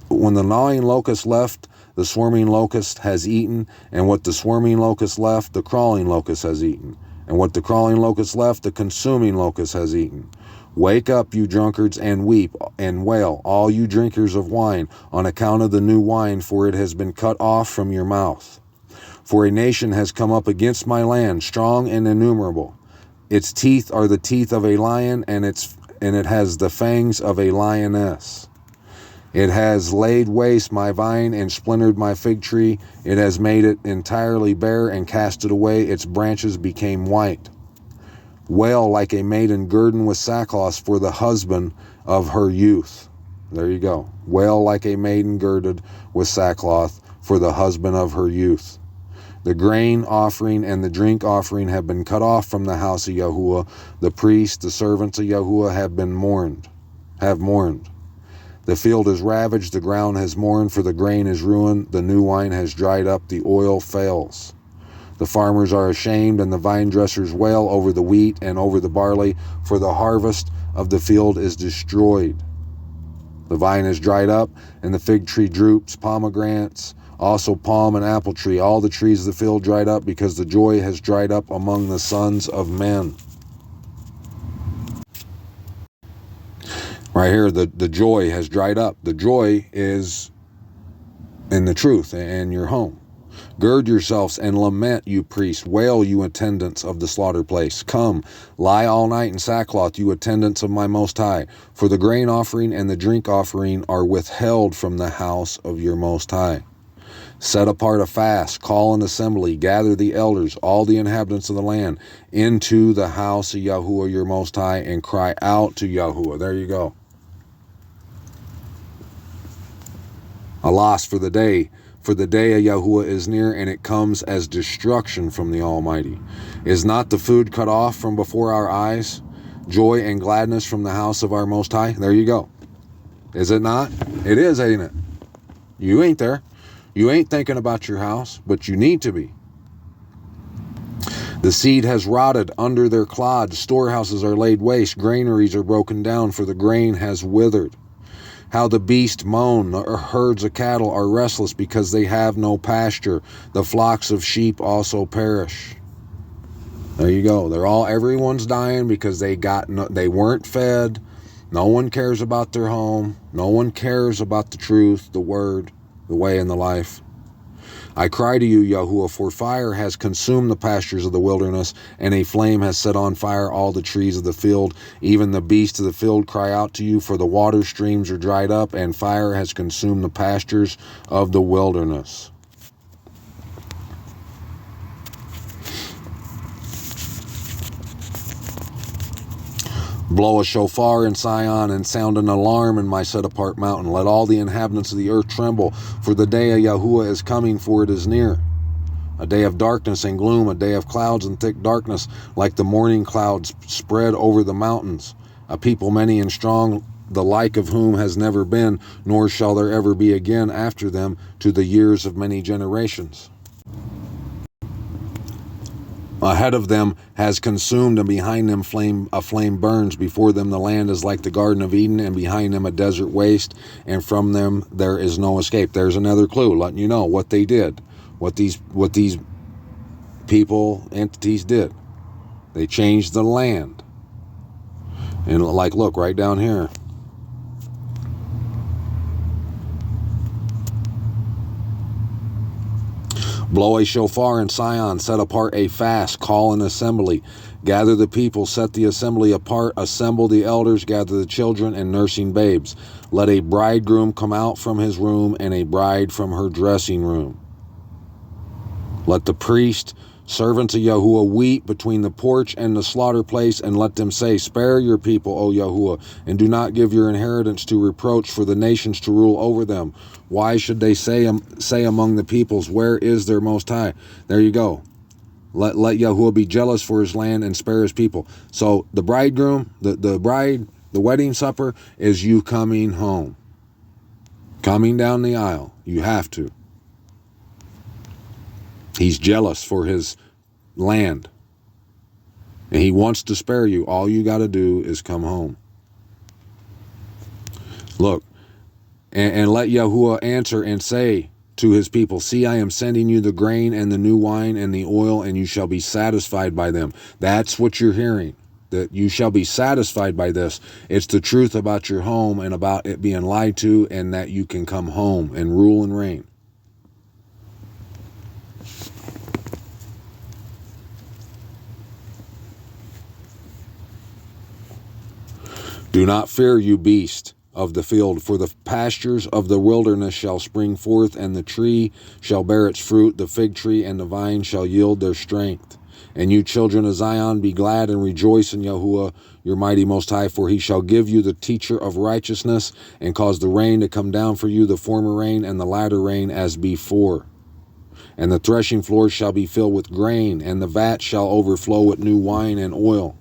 the swarming locust has eaten, and what the swarming locust left, the crawling locust has eaten, and what the crawling locust left, the consuming locust has eaten. Wake up, you drunkards, and weep and wail, all you drinkers of wine, on account of the new wine, for it has been cut off from your mouth. For a nation has come up against my land, strong and innumerable. Its teeth are the teeth of a lion, and it has the fangs of a lioness. It has laid waste my vine and splintered my fig tree. It has made it entirely bare and cast it away. Its branches became white. Wail like a maiden girded with sackcloth for the husband of her youth. There you go. Wail like a maiden girded with sackcloth for the husband of her youth. The grain offering and the drink offering have been cut off from the house of Yahuwah. The priests, the servants of Yahuwah have mourned. The field is ravaged, the ground has mourned, for the grain is ruined, the new wine has dried up, the oil fails. The farmers are ashamed, and the vine dressers wail over the wheat and over the barley, for the harvest of the field is destroyed. The vine is dried up, and the fig tree droops, pomegranates, also palm and apple tree, all the trees of the field dried up, because the joy has dried up among the sons of men. Right here, the joy has dried up. The joy is in the truth and your home. Gird yourselves and lament, you priests. Wail, you attendants of the slaughter place. Come, lie all night in sackcloth, you attendants of my Most High. For the grain offering and the drink offering are withheld from the house of your Most High. Set apart a fast, call an assembly, gather the elders, all the inhabitants of the land, into the house of Yahuwah your Most High, and cry out to Yahuwah. There you go. Alas, for the day of Yahuwah is near, and it comes as destruction from the Almighty. Is not the food cut off from before our eyes, joy and gladness from the house of our Most High? There you go. Is it not? It is, ain't it? You ain't there. You ain't thinking about your house, but you need to be. The seed has rotted under their clods. Storehouses are laid waste. Granaries are broken down, for the grain has withered. How the beasts moan, or herds of cattle are restless because they have no pasture. The flocks of sheep also perish. There you go. Everyone's dying because they weren't fed. No one cares about their home. No one cares about the truth, the word, the way, and the life. I cry to you, Yahuwah, for fire has consumed the pastures of the wilderness, and a flame has set on fire all the trees of the field. Even the beasts of the field cry out to you, for the water streams are dried up, and fire has consumed the pastures of the wilderness. Blow a shofar in Sion and sound an alarm in my set-apart mountain. Let all the inhabitants of the earth tremble, for the day of Yahuwah is coming, for it is near. A day of darkness and gloom, a day of clouds and thick darkness, like the morning clouds spread over the mountains. A people many and strong, the like of whom has never been, nor shall there ever be again after them, to the years of many generations. Ahead of them has consumed, and behind them a flame burns. Before them the land is like the Garden of Eden, and behind them a desert waste, and from them there is no escape. There's another clue letting you know what they did, what these people, entities did. They changed the land. And like, look, right down here. Blow a shofar in Sion, set apart a fast, call an assembly. Gather the people, set the assembly apart, assemble the elders, gather the children and nursing babes. Let a bridegroom come out from his room, and a bride from her dressing room. Let the priest, servants of Yahuwah, weep between the porch and the slaughter place, and let them say, spare your people, O Yahuwah, and do not give your inheritance to reproach for the nations to rule over them. Why should they say among the peoples, where is their Most High? There you go. Let Yahuwah be jealous for his land and spare his people. So the bridegroom, the bride, the wedding supper is you coming home. Coming down the aisle. You have to. He's jealous for his land. And he wants to spare you. All you got to do is come home. Look, and let Yahuwah answer and say to his people, see, I am sending you the grain and the new wine and the oil, and you shall be satisfied by them. That's what you're hearing, that you shall be satisfied by this. It's the truth about your home and about it being lied to, and that you can come home and rule and reign. Do not fear, you beast of the field, for the pastures of the wilderness shall spring forth, and the tree shall bear its fruit, the fig tree and the vine shall yield their strength. And you children of Zion, be glad and rejoice in Yahuwah, your mighty Most High, for he shall give you the teacher of righteousness, and cause the rain to come down for you, the former rain and the latter rain as before. And the threshing floor shall be filled with grain, and the vat shall overflow with new wine and oil.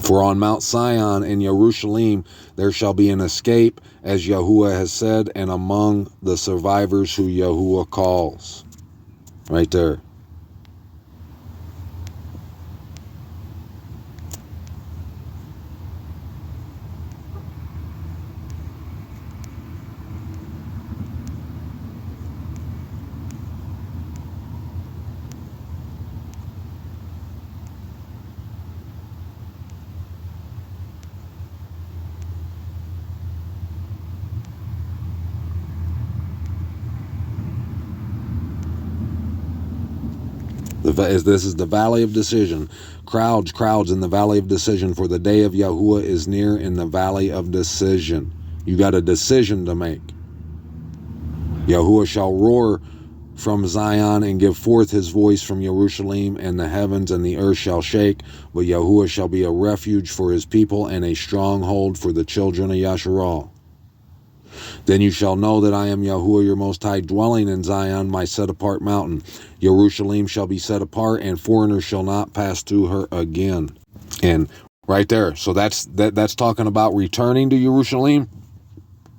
For on Mount Sion and Jerusalem there shall be an escape, as Yahuwah has said, and among the survivors who Yahuwah calls. Right there. This is the valley of decision. Crowds in the valley of decision, for the day of Yahuwah is near in the valley of decision. You got a decision to make. Yahuwah shall roar from Zion and give forth his voice from Jerusalem, and the heavens and the earth shall shake, but Yahuwah shall be a refuge for his people and a stronghold for the children of Yasharal. Then you shall know that I am Yahuwah your Most High, dwelling in Zion, my set-apart mountain. Jerusalem shall be set apart, and foreigners shall not pass through her again. And right there, so that's talking about returning to Jerusalem,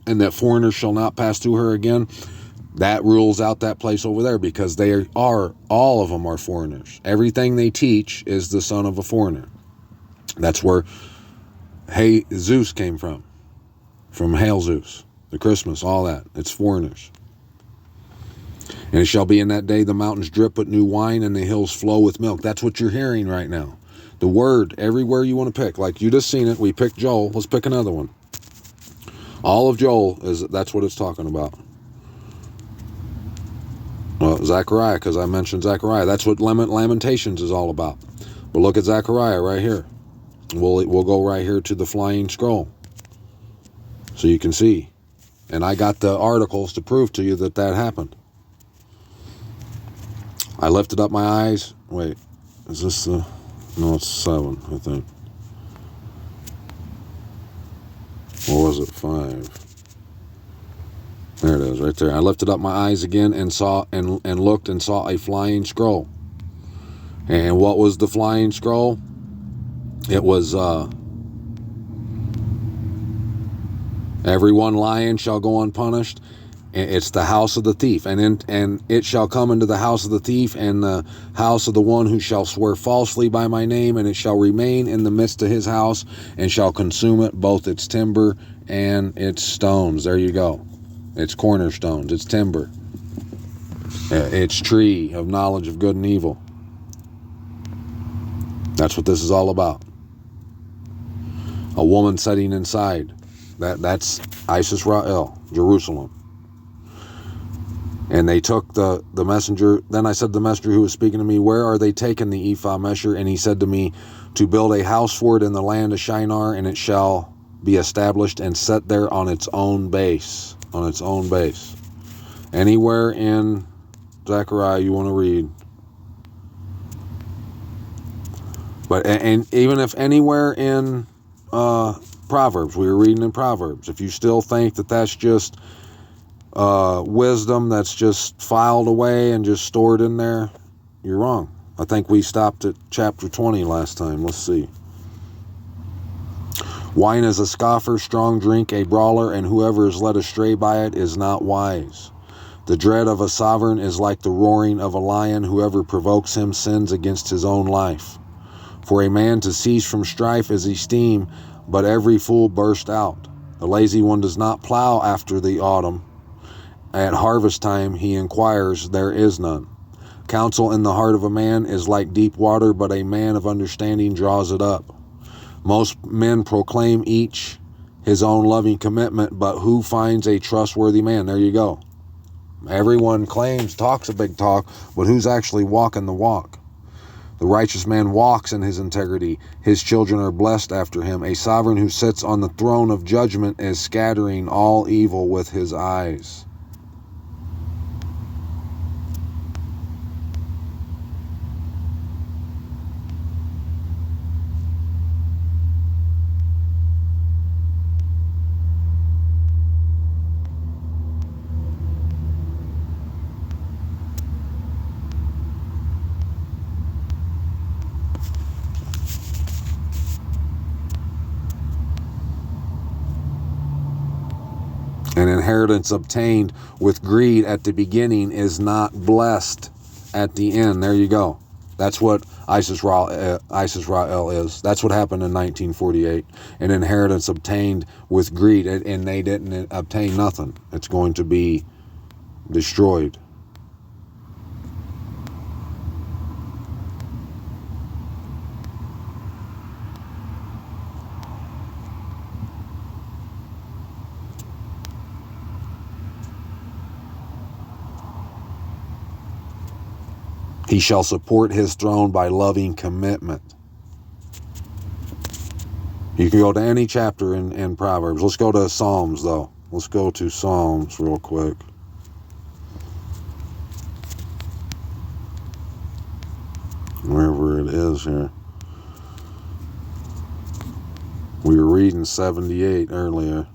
and that foreigners shall not pass through her again. That rules out that place over there, because they are, all of them are foreigners. Everything they teach is the son of a foreigner. That's where Zeus came from Hail Zeus. The Christmas, all that. It's foreigners. And it shall be in that day the mountains drip with new wine and the hills flow with milk. That's what you're hearing right now. The word, everywhere you want to pick. Like you just seen it. We picked Joel. Let's pick another one. All of Joel, that's what it's talking about. Well, Zechariah, because I mentioned Zechariah. That's what Lamentations is all about. But look at Zechariah right here. We'll go right here to the flying scroll, so you can see. And I got the articles to prove to you that happened. I lifted up my eyes. Wait, is this the... No, it's 7, I think. Or was it 5? There it is, right there. I lifted up my eyes again and saw and looked and saw a flying scroll. And what was the flying scroll? It was... Every one lion shall go unpunished. It's the house of the thief. And it shall come into the house of the thief and the house of the one who shall swear falsely by my name, and it shall remain in the midst of his house, and shall consume it, both its timber and its stones. There you go. It's cornerstones. It's timber. It's tree of knowledge of good and evil. That's what this is all about. A woman sitting inside. That's Isis Ra'el, Jerusalem. And they took the messenger. Then I said to the messenger who was speaking to me, where are they taking the ephah measure? And he said to me, to build a house for it in the land of Shinar, and it shall be established and set there on its own base. On its own base. Anywhere in Zechariah you want to read. But and even if anywhere in Proverbs, we were reading in Proverbs. If you still think that that's just wisdom that's just filed away and just stored in there, you're wrong. I think we stopped at chapter 20 last time. Let's see. Wine is a scoffer, strong drink a brawler, and whoever is led astray by it is not wise. The dread of a sovereign is like the roaring of a lion. Whoever provokes him sins against his own life. For a man to cease from strife is esteemed, but every fool bursts out. The lazy one does not plow after the autumn. At harvest time he inquires, there is none. Counsel in the heart of a man is like deep water, but a man of understanding draws it up. Most men proclaim each his own loving commitment, but who finds a trustworthy man? There you go. Everyone talks a big talk, but who's actually walking the walk? The righteous man walks in his integrity. His children are blessed after him. A sovereign who sits on the throne of judgment is scattering all evil with his eyes. An inheritance obtained with greed at the beginning is not blessed at the end. There you go. That's what Isis Rael is. That's what happened in 1948. An inheritance obtained with greed, and they didn't obtain nothing. It's going to be destroyed. He shall support his throne by loving commitment. You can go to any chapter in Proverbs. Let's go to Psalms, though. Let's go to Psalms real quick. Wherever it is here. We were reading 78 earlier.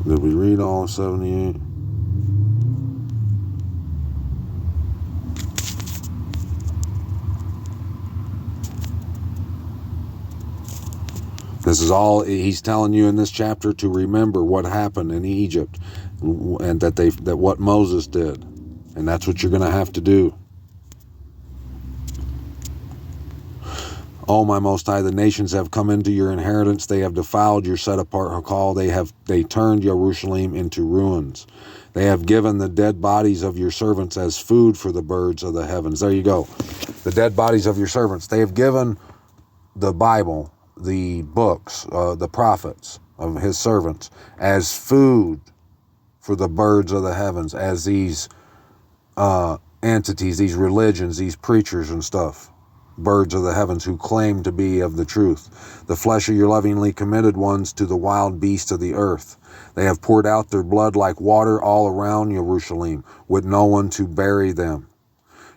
Did we read all of 78? This is all he's telling you in this chapter, to remember what happened in Egypt, and that what Moses did, and that's what you're going to have to do. O my Most High, the nations have come into your inheritance. They have defiled your set-apart Hakal. They turned Jerusalem into ruins. They have given the dead bodies of your servants as food for the birds of the heavens. There you go. The dead bodies of your servants. They have given the Bible, the books, the prophets of his servants, as food for the birds of the heavens, as these entities, these religions, these preachers and stuff. Birds of the heavens who claim to be of the truth. The flesh of your lovingly committed ones to the wild beasts of the earth. They have poured out their blood like water all around Jerusalem, with no one to bury them.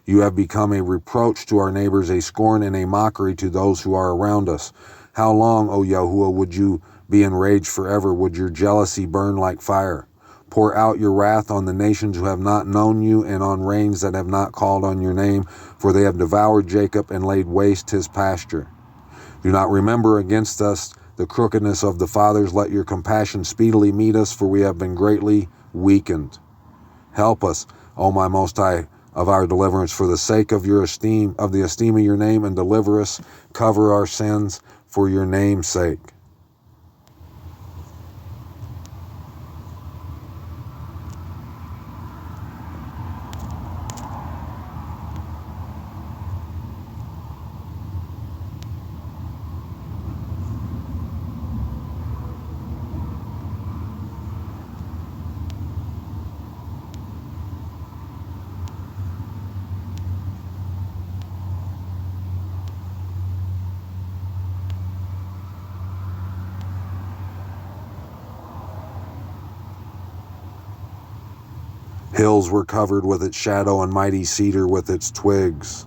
You have become a reproach to our neighbors, a scorn and a mockery to those who are around us. How long, O Yahuwah, would you be enraged forever? Would your jealousy burn like fire? Pour out your wrath on the nations who have not known you, and on reigns that have not called on your name, for they have devoured Jacob and laid waste his pasture. Do not remember against us the crookedness of the fathers. Let your compassion speedily meet us, for we have been greatly weakened. Help us, O my Most High, of our deliverance, for the sake of your esteem, of the esteem of your name, and deliver us. Cover our sins for your name's sake. Hills were covered with its shadow, and mighty cedar with its twigs.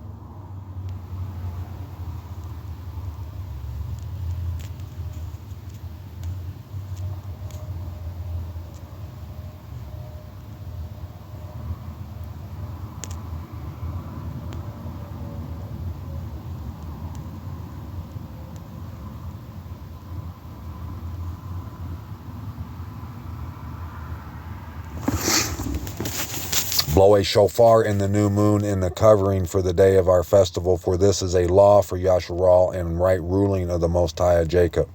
Blow a shofar in the new moon in the covering for the day of our festival, for this is a law for Yasharal and right ruling of the Most High of Jacob.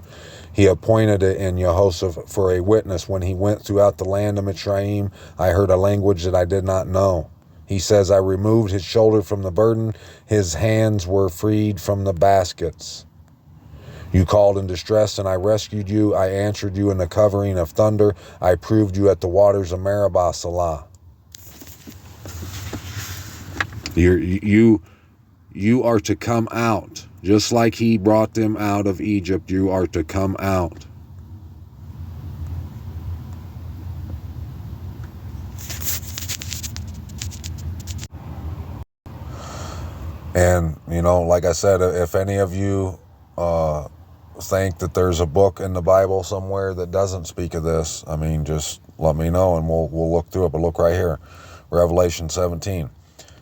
He appointed it in Jehoshaphat for a witness. When he went throughout the land of Mitzrayim, I heard a language that I did not know. He says, I removed his shoulder from the burden. His hands were freed from the baskets. You called in distress, and I rescued you. I answered you in the covering of thunder. I proved you at the waters of Meribah, Salah. You are to come out. Just like he brought them out of Egypt, you are to come out. And, you know, like I said, if any of you think that there's a book in the Bible somewhere that doesn't speak of this, I mean, just let me know and we'll look through it. But look right here, Revelation 17.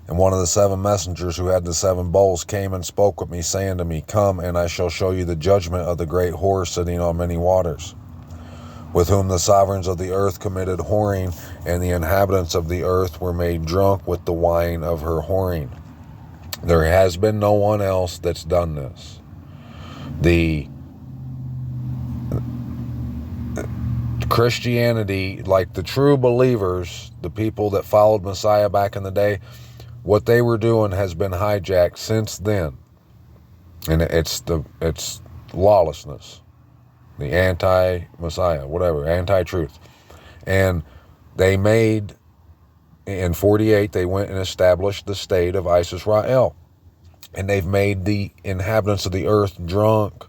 And one of the 7 messengers who had the 7 bowls came and spoke with me, saying to me, Come, and I shall show you the judgment of the great whore sitting on many waters, with whom the sovereigns of the earth committed whoring, and the inhabitants of the earth were made drunk with the wine of her whoring. There has been no one else that's done this. The Christianity, like the true believers, the people that followed Messiah back in the day, what they were doing has been hijacked since then. And it's lawlessness, the anti-Messiah, whatever, anti-truth. And they made, in 48, they went and established the state of Israel. And they've made the inhabitants of the earth drunk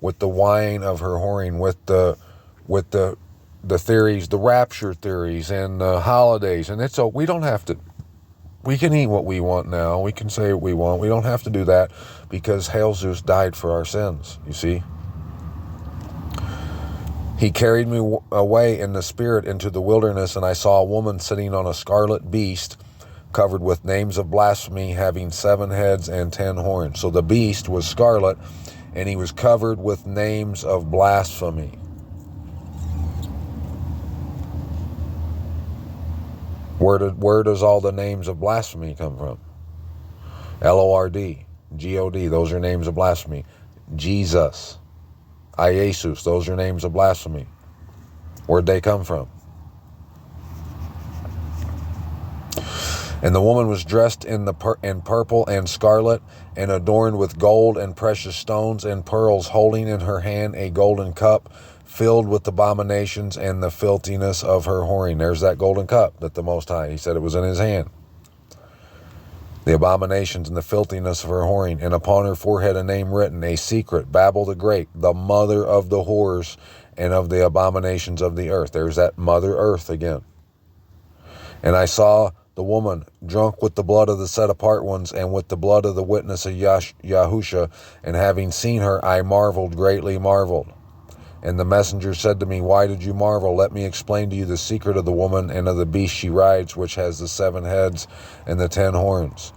with the wine of her whoring, with the theories, the rapture theories, and the holidays. And it's so we don't have to. We can eat what we want now. We can say what we want. We don't have to do that because Hail Zeus died for our sins, you see. He carried me away in the spirit into the wilderness, and I saw a woman sitting on a scarlet beast covered with names of blasphemy, having 7 heads and 10 horns. So the beast was scarlet, and he was covered with names of blasphemy. Where does all the names of blasphemy come from? Lord, God, those are names of blasphemy. Jesus, Iesus, those are names of blasphemy. Where'd they come from? And the woman was dressed in purple and scarlet, and adorned with gold and precious stones and pearls, holding in her hand a golden cup filled with abominations and the filthiness of her whoring. There's that golden cup that the Most High, he said it was in his hand. The abominations and the filthiness of her whoring, and upon her forehead a name written, a secret, Babel the Great, the mother of the whores and of the abominations of the earth. There's that Mother Earth again. And I saw the woman drunk with the blood of the set apart ones and with the blood of the witness of Yahusha, and having seen her, I marveled, greatly marveled. And the messenger said to me, Why did you marvel? Let me explain to you the secret of the woman and of the beast she rides, which has the 7 heads and the 10 horns.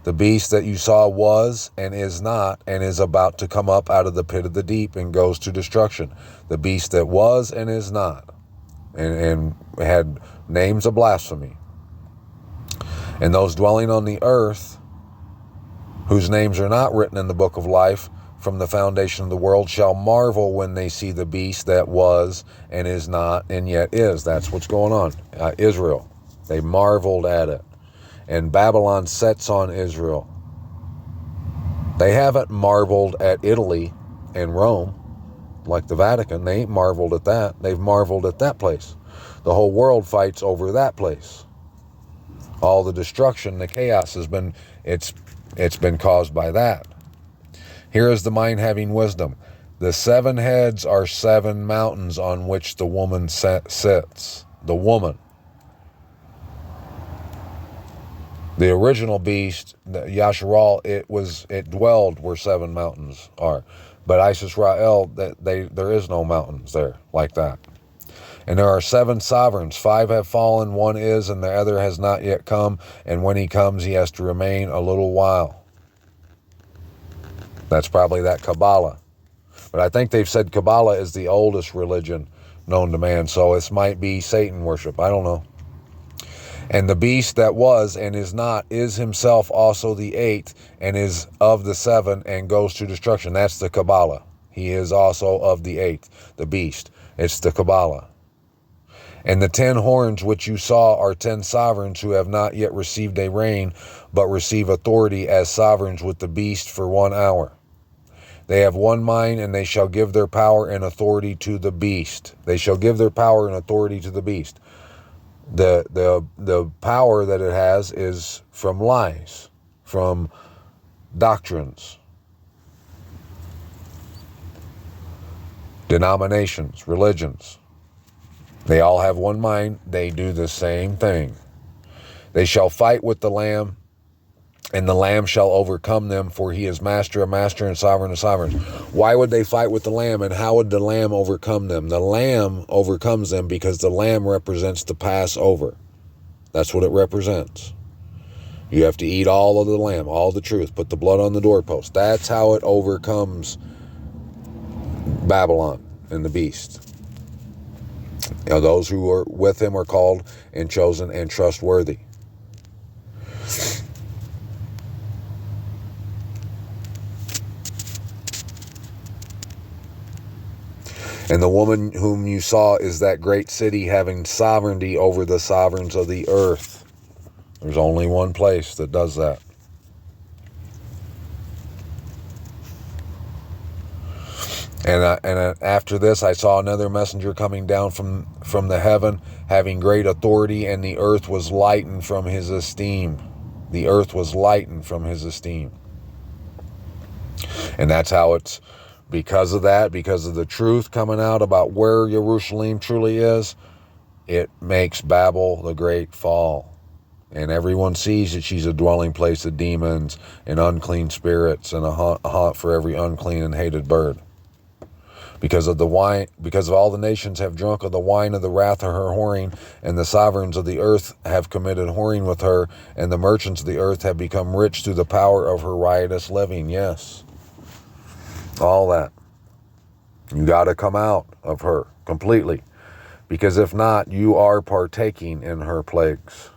The beast that you saw was and is not, and is about to come up out of the pit of the deep and goes to destruction. The beast that was and is not, and had names of blasphemy. And those dwelling on the earth, whose names are not written in the book of life from the foundation of the world, shall marvel when they see the beast that was and is not and yet is. That's what's going on. Israel, they marveled at it. And Babylon sets on Israel. They haven't marveled at Italy and Rome like the Vatican. They ain't marveled at that. They've marveled at that place. The whole world fights over that place. All the destruction, the chaos has been, it's been caused by that. Here is the mind having wisdom. The 7 heads are 7 mountains on which the woman sits. The woman. The original beast, Yasharal, it dwelled where 7 mountains are. But Israel, there is no mountains there like that. And there are 7 sovereigns. 5 have fallen, 1 is, and the other has not yet come. And when he comes, he has to remain a little while. That's probably that Kabbalah. But I think they've said Kabbalah is the oldest religion known to man. So this might be Satan worship. I don't know. And the beast that was and is not is himself also the eighth, and is of the seven, and goes to destruction. That's the Kabbalah. He is also of the eighth, the beast. It's the Kabbalah. And the 10 horns which you saw are 10 sovereigns who have not yet received a reign, but receive authority as sovereigns with the beast for 1 hour. They have one mind, and they shall give their power and authority to the beast. They shall give their power and authority to the beast. The power that it has is from lies, from doctrines, denominations, religions. They all have one mind. They do the same thing. They shall fight with the Lamb, and the Lamb shall overcome them, for he is master of master and sovereign of sovereigns. Why would they fight with the Lamb, and how would the Lamb overcome them? The Lamb overcomes them because the Lamb represents the Passover. That's what it represents. You have to eat all of the Lamb, all the truth, put the blood on the doorpost. That's how it overcomes Babylon and the beast. You know, those who are with him are called and chosen and trustworthy. And the woman whom you saw is that great city having sovereignty over the sovereigns of the earth. There's only one place that does that. And after this, I saw another messenger coming down from the heaven, having great authority, and the earth was lightened from his esteem. The earth was lightened from his esteem. And that's how it's, because of that, because of the truth coming out about where Jerusalem truly is, it makes Babel the Great fall. And everyone sees that she's a dwelling place of demons and unclean spirits, and a haunt for every unclean and hated bird. Because of the wine, because of all the nations have drunk of the wine of the wrath of her whoring, and the sovereigns of the earth have committed whoring with her, and the merchants of the earth have become rich through the power of her riotous living. Yes. All that. You got to come out of her completely. Because if not, you are partaking in her plagues.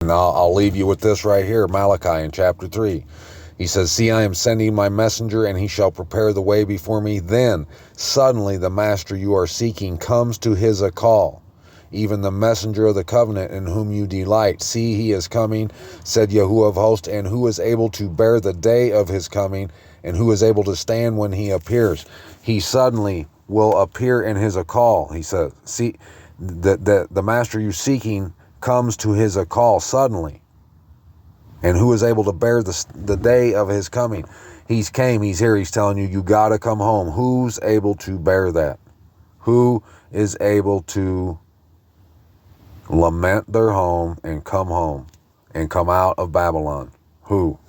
And I'll leave you with this right here, Malachi in chapter 3. He says, "See, I am sending my messenger, and he shall prepare the way before me. Then suddenly the master you are seeking comes to his call, even the messenger of the covenant in whom you delight. See, he is coming, said Yahuwah of hosts, and who is able to bear the day of his coming, and who is able to stand when he appears." He suddenly will appear in his call. He says, see, the master you're seeking comes to his call suddenly. And who is able to bear the day of his coming? He's came, he's here, he's telling you, you got to come home. Who's able to bear that? Who is able to lament their home and come home and come out of Babylon? Who?